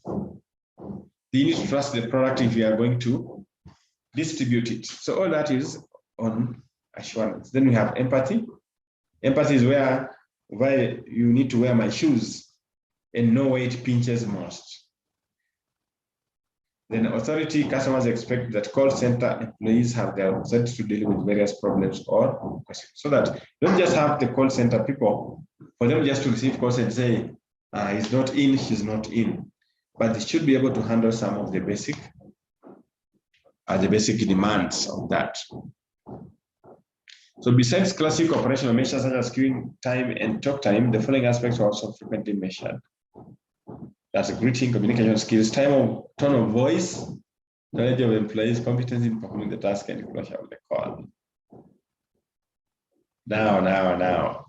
They need to trust the product if you are going to distribute it. So all that is on assurance. Then we have empathy. Empathy is where you need to wear my shoes and know where it pinches most. Then authority, customers expect that call center employees have the authority to deal with various problems or questions. So that you don't just have the call center people, for them just to receive calls and say, he's not in, she's not in. But they should be able to handle some of the basic demands of that. So besides classic operational measures such as queuing time and talk time, the following aspects are also frequently measured. That's greeting, communication skills, tone of voice, knowledge of employees, competence in performing the task, and closure of the call. Now,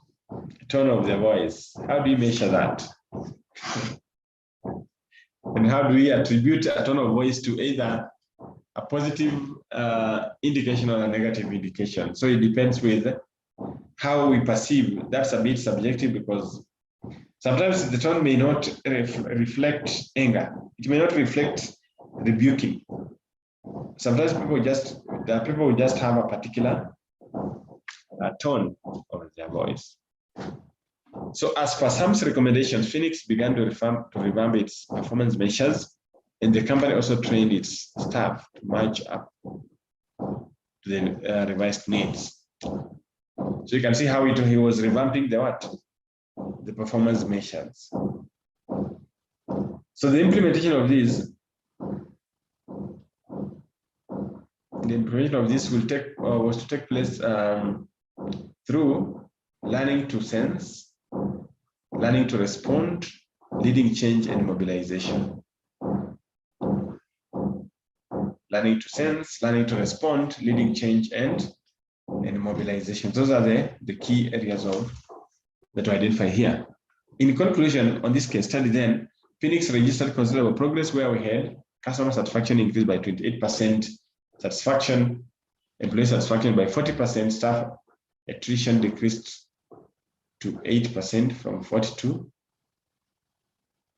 tone of the voice. How do you measure that? And how do we attribute a tone of voice to either a positive indication or a negative indication? So it depends with how we perceive. That's a bit subjective, because sometimes the tone may not reflect anger. It may not reflect rebuking. Sometimes people just have a particular tone of their voice. So as per SAM's recommendations, Phoenix began to revamp its performance measures, and the company also trained its staff to match up to the revised needs. So you can see how he was revamping the performance measures. So the implementation of this was to take place through learning to sense, learning to respond, leading change and mobilization. Learning to sense, learning to respond, leading change and mobilization. Those are the key areas that we identify here. In conclusion, on this case study then, Phoenix registered considerable progress where we had customer satisfaction increased by 28%, employee satisfaction by 40%, staff attrition decreased to 8% from 42%.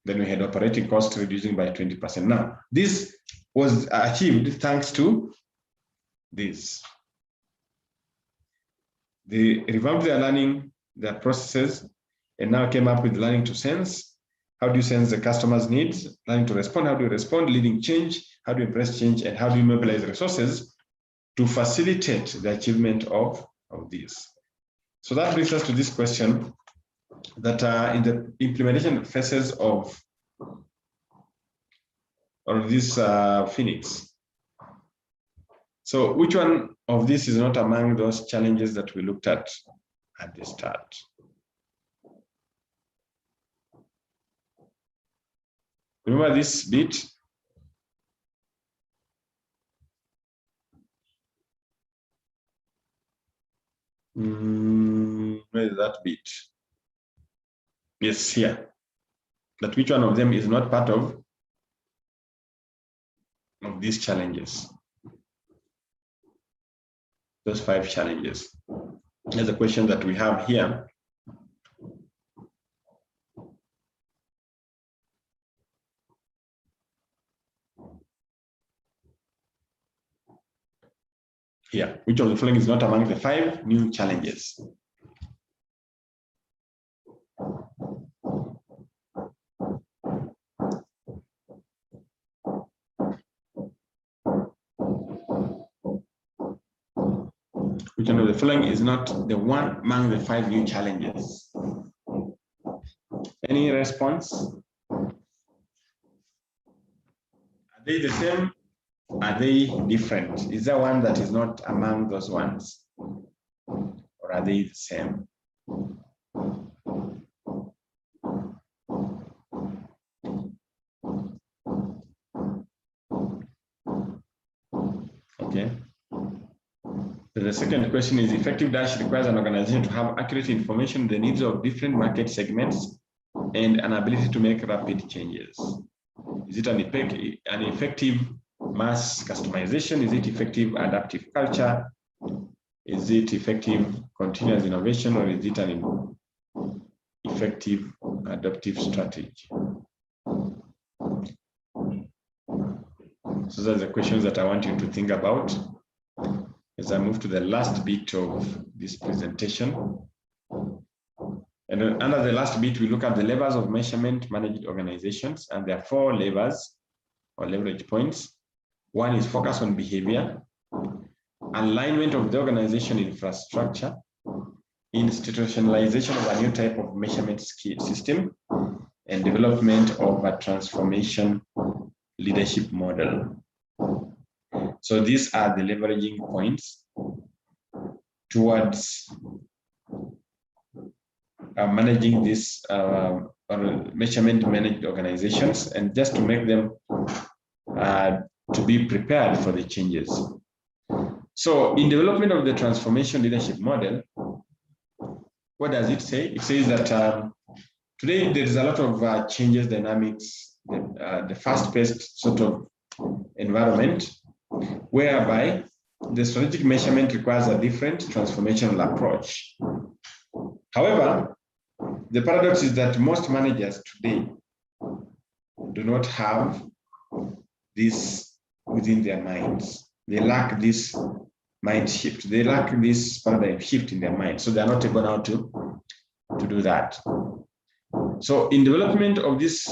Then we had operating costs reducing by 20%. Now, this was achieved thanks to this. They revamped their learning, their processes, and now came up with learning to sense. How do you sense the customer's needs? Learning to respond. How do you respond? Leading change. How do you embrace change? And how do you mobilize resources to facilitate the achievement of this? So that brings us to this question, that in the implementation phases of this Phoenix. So which one of this is not among those challenges that we looked at the start? Remember this bit? Where is that bit? Yes, here. That which one of them is not part of these challenges? Those 5 challenges. There's a question that we have here. Here, which of the following is not among the 5 new challenges? Which one of the following is not the one among the 5 new challenges? Any response? Are they the same? Are they different? Is there one that is not among those ones? Or are they the same? Okay. So the second question is, effective dash requires an organization to have accurate information on the needs of different market segments and an ability to make rapid changes. Is it an effective mass customization? Is it effective adaptive culture? Is it effective continuous innovation, or is it an effective adaptive strategy? So those are the questions that I want you to think about as I move to the last bit of this presentation. And under the last bit, we look at the levers of measurement managed organizations, and there are 4 levers or leverage points. One is focus on behavior, alignment of the organization infrastructure, institutionalization of a new type of measurement system, and development of a transformation leadership model. So these are the leveraging points towards managing this measurement managed organizations, and just to make them to be prepared for the changes. So in development of the transformation leadership model, what does it say? It says that today there is a lot of changes, dynamics, the fast-paced sort of environment, whereby the strategic measurement requires a different transformational approach. However, the paradox is that most managers today do not have this within their minds. They lack this mind shift. They lack this paradigm shift in their mind. So they're not able now to do that. So in development of this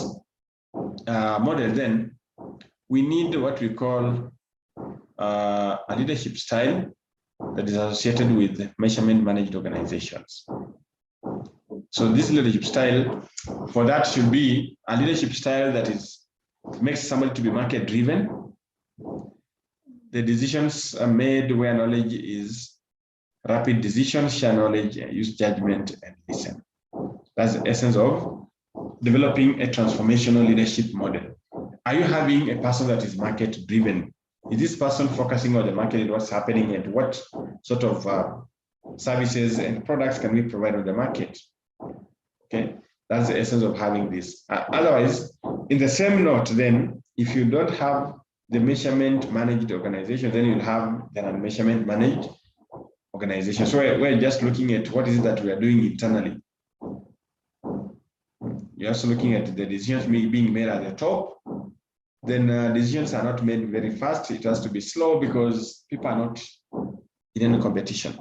model, then, we need what we call a leadership style that is associated with measurement managed organizations. So this leadership style, for that, should be a leadership style that makes somebody to be market driven. The decisions are made where knowledge is rapid decisions, share knowledge, use judgment, and listen. That's the essence of developing a transformational leadership model. Are you having a person that is market driven? Is this person focusing on the market and what's happening, and what sort of services and products can we provide on the market? Okay, that's the essence of having this. Otherwise, in the same note, then, if you don't have the measurement managed organization, then you'll have the non-measurement managed organization. So we're just looking at what is it that we are doing internally. You're also looking at the decisions being made at the top. Then decisions are not made very fast. It has to be slow because people are not in any competition.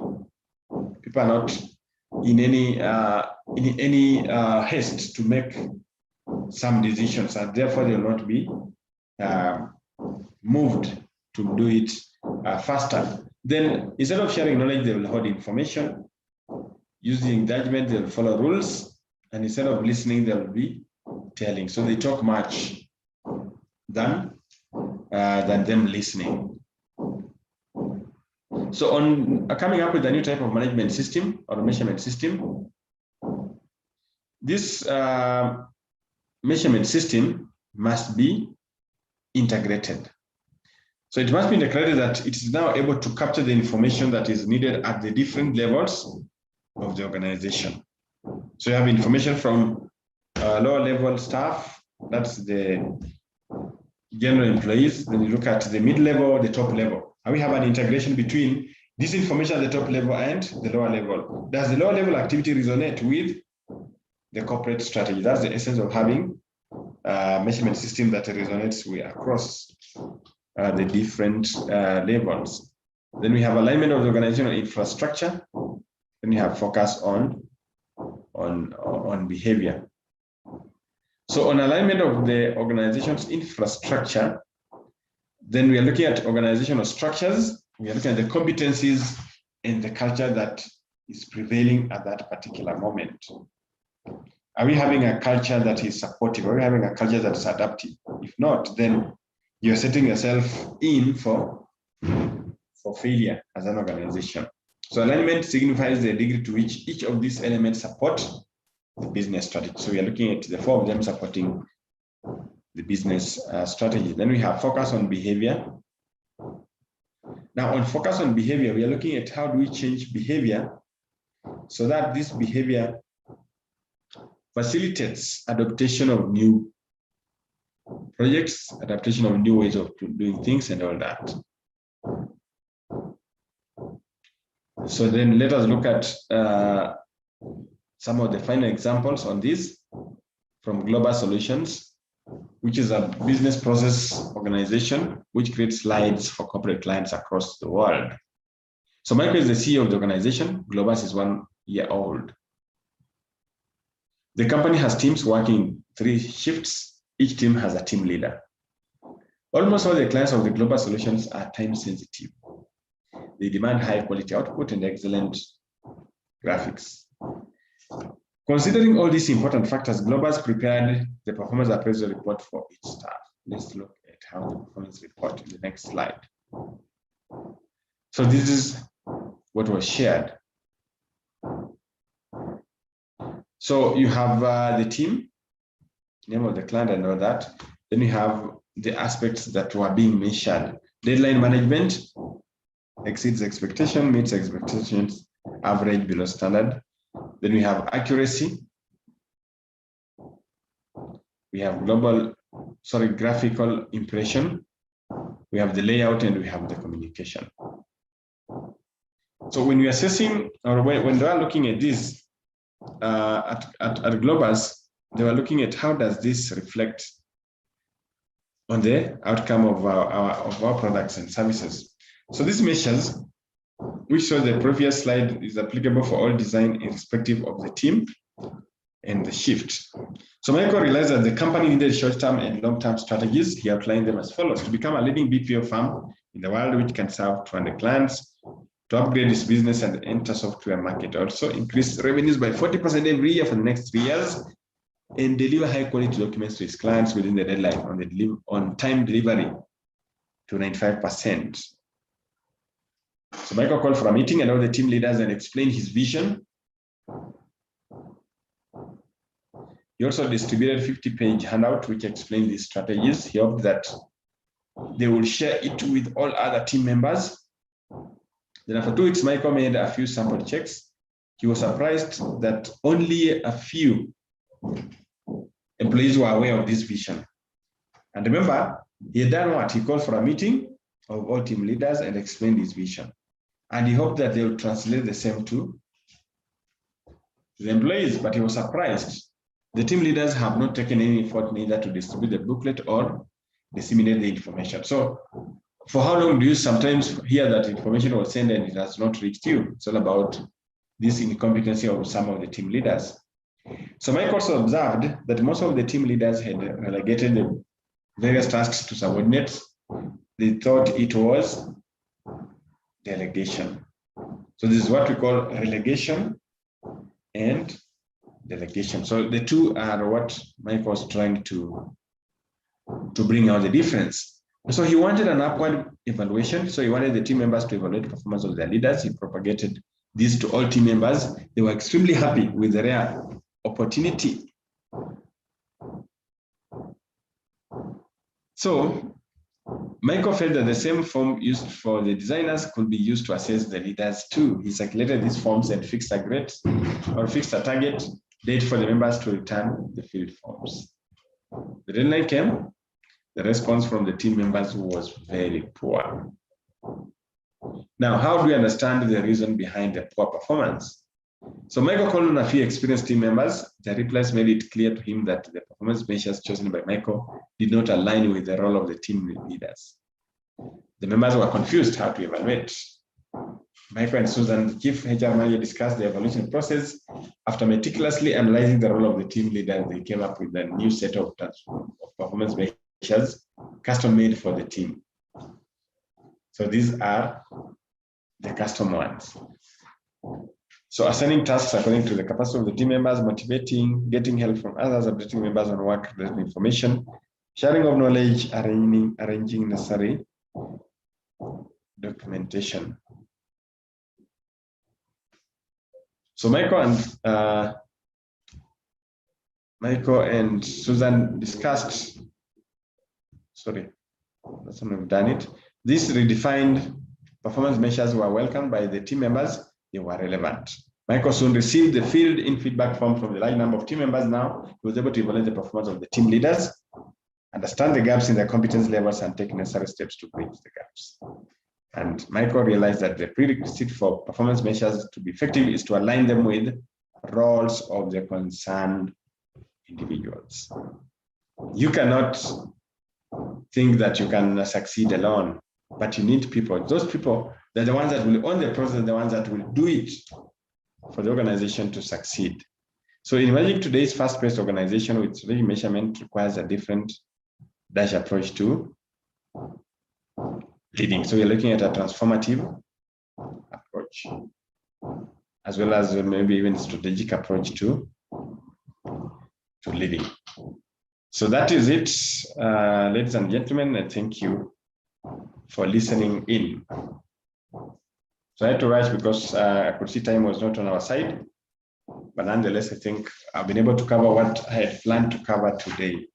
People are not in any haste to make some decisions, and therefore they will not be moved to do it faster. Then instead of sharing knowledge, they will hold information. Using judgment, they will follow rules, and instead of listening, they will be telling. So they talk much than them listening. So on coming up with a new type of management system or measurement system, this measurement system must be integrated. So it must be integrated that it is now able to capture the information that is needed at the different levels of the organization. So you have information from lower level staff, that's the general employees. Then you look at the mid-level, the top level. And we have an integration between this information at the top level and the lower level. Does the lower level activity resonate with the corporate strategy? That's the essence of having a measurement system that resonates across the different levels. Then we have alignment of the organizational infrastructure. Then we have focus on behavior. So on alignment of the organization's infrastructure, then we are looking at organizational structures. We are looking at the competencies and the culture that is prevailing at that particular moment. Are we having a culture that is supportive? Are we having a culture that is adaptive? If not, then you're setting yourself in for failure as an organization. So alignment signifies the degree to which each of these elements support the business strategy. So we are looking at the 4 of them supporting the business strategy. Then we have focus on behavior. Now on focus on behavior, we are looking at how do we change behavior so that this behavior, facilitates adaptation of new projects, adaptation of new ways of doing things and all that. So then let us look at some of the final examples on this from Global Solutions, which is a business process organization which creates slides for corporate clients across the world. So Michael is the CEO of the organization. Globus is 1 year old. The company has teams working 3 shifts. Each team has a team leader. Almost all the clients of the Global Solutions are time sensitive. They demand high quality output and excellent graphics. Considering all these important factors, Globus prepared the performance appraisal report for its staff. Let's look at how the performance report in the next slide. So this is what was shared. So you have the team, name of the client and all that. Then you have the aspects that were being measured. Deadline management, exceeds expectation, meets expectations, average, below standard. Then we have accuracy. We have graphical impression. We have the layout and we have the communication. So when we're assessing, or when they are looking at this at Globus, they were looking at how does this reflect on the outcome of our products and services. So these measures, which show the previous slide, is applicable for all design irrespective of the team and the shift. So Michael realized that the company needed short-term and long-term strategies. He outlined them as follows: to become a leading BPO firm in the world which can serve 200 clients, to upgrade its business and enter software market, also increase revenues by 40% every year for the next 3 years, and deliver high-quality documents to its clients within the deadline on time delivery to 95%. So Michael called for a meeting and all the team leaders and explained his vision. He also distributed 50-page handout which explained these strategies. He hoped that they will share it with all other team members. Then after 2 weeks, Michael made a few sample checks. He was surprised that only a few employees were aware of this vision. And remember, he had done what? He called for a meeting of all team leaders and explained his vision. And he hoped that they would translate the same to the employees, but he was surprised. The team leaders have not taken any effort neither to distribute the booklet or disseminate the information. So for how long do you sometimes hear that information was sent and it has not reached you? It's all about this incompetency of some of the team leaders. So Mike also observed that most of the team leaders had relegated the various tasks to subordinates. They thought it was delegation. So this is what we call relegation and delegation. So the two are what Mike was trying to bring out the difference. So he wanted an upward evaluation. So he wanted the team members to evaluate the performance of their leaders. He propagated this to all team members. They were extremely happy with the rare opportunity. So Michael felt that the same form used for the designers could be used to assess the leaders too. He circulated these forms and fixed a target date for the members to return the filled forms. The deadline came. The response from the team members was very poor. Now, how do we understand the reason behind the poor performance? So Michael called on a few experienced team members. Their replies made it clear to him that the performance measures chosen by Michael did not align with the role of the team leaders. The members were confused how to evaluate. Michael and Susan, the chief HR manager, discussed the evaluation process. After meticulously analyzing the role of the team leader, they came up with a new set of performance measures custom-made for the team. So these are the custom ones. So assigning tasks according to the capacity of the team members, motivating, getting help from others, updating members on work-related information, sharing of knowledge, arranging necessary documentation. So Michael and Susan discussed, sorry, that's when we've done it. These redefined performance measures were welcomed by the team members. They were relevant. Michael soon received the filled-in feedback form from the large number of team members. Now he was able to evaluate the performance of the team leaders, understand the gaps in their competence levels, and take necessary steps to bridge the gaps. And Michael realized that the prerequisite for performance measures to be effective is to align them with roles of the concerned individuals. You cannot think that you can succeed alone, but you need people. Those people, they're the ones that will own the process, the ones that will do it for the organization to succeed. So in imagine today's fast-paced organization with strategic measurement requires a different dash approach to leading. So you're looking at a transformative approach, as well as maybe even strategic approach to leading. So that is it, ladies and gentlemen, and thank you for listening in. So I had to rush because I could see time was not on our side, but nonetheless, I think I've been able to cover what I had planned to cover today.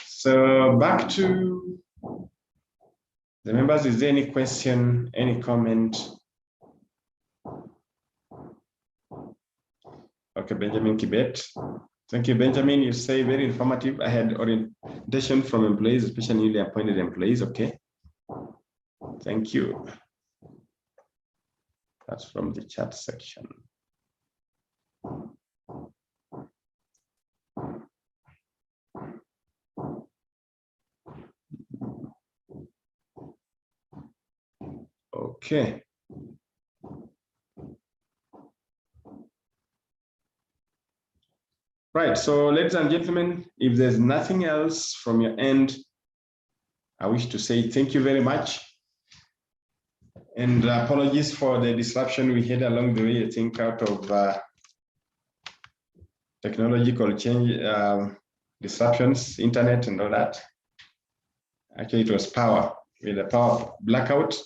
So back to the members, is there any question, any comment? Okay, Benjamin Kibet. Thank you, Benjamin. You say very informative. I had orientation from employees, especially newly appointed employees. Okay. Thank you. That's from the chat section. Okay. Right, so ladies and gentlemen, if there's nothing else from your end, I wish to say thank you very much. And apologies for the disruption we had along the way, I think out of technological change, disruptions, internet and all that. Actually, it was power, with a power blackout.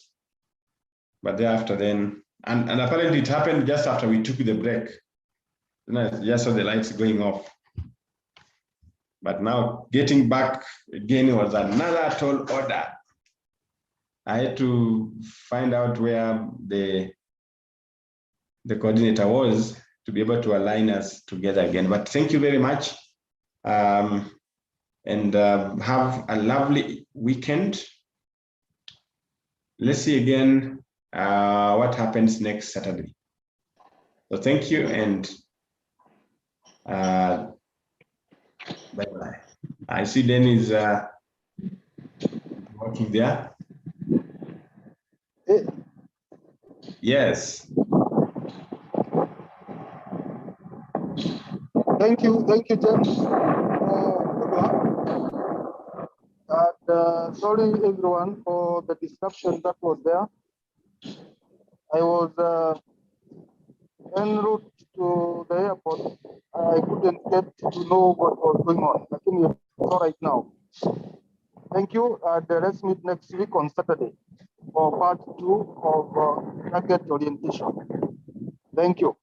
But thereafter then, and apparently it happened just after we took the break. I just saw the lights going off. But now getting back again was another tall order. I had to find out where the coordinator was to be able to align us together again. But thank you very much. And have a lovely weekend. Let's see again what happens next Saturday. So thank you and bye-bye. I see Dennis working there. Yes. Thank you, James. Good luck. And sorry everyone for the disruption that was there. I was en route to the airport. I couldn't get to know what was going on. I think it's all right now. Thank you. Let's meet next week on Saturday for part 2 of target orientation. Thank you.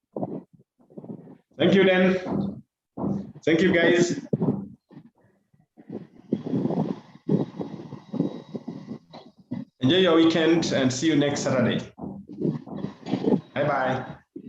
Thank you, Dan. Thank you, guys. Enjoy your weekend and see you next Saturday. Bye-bye.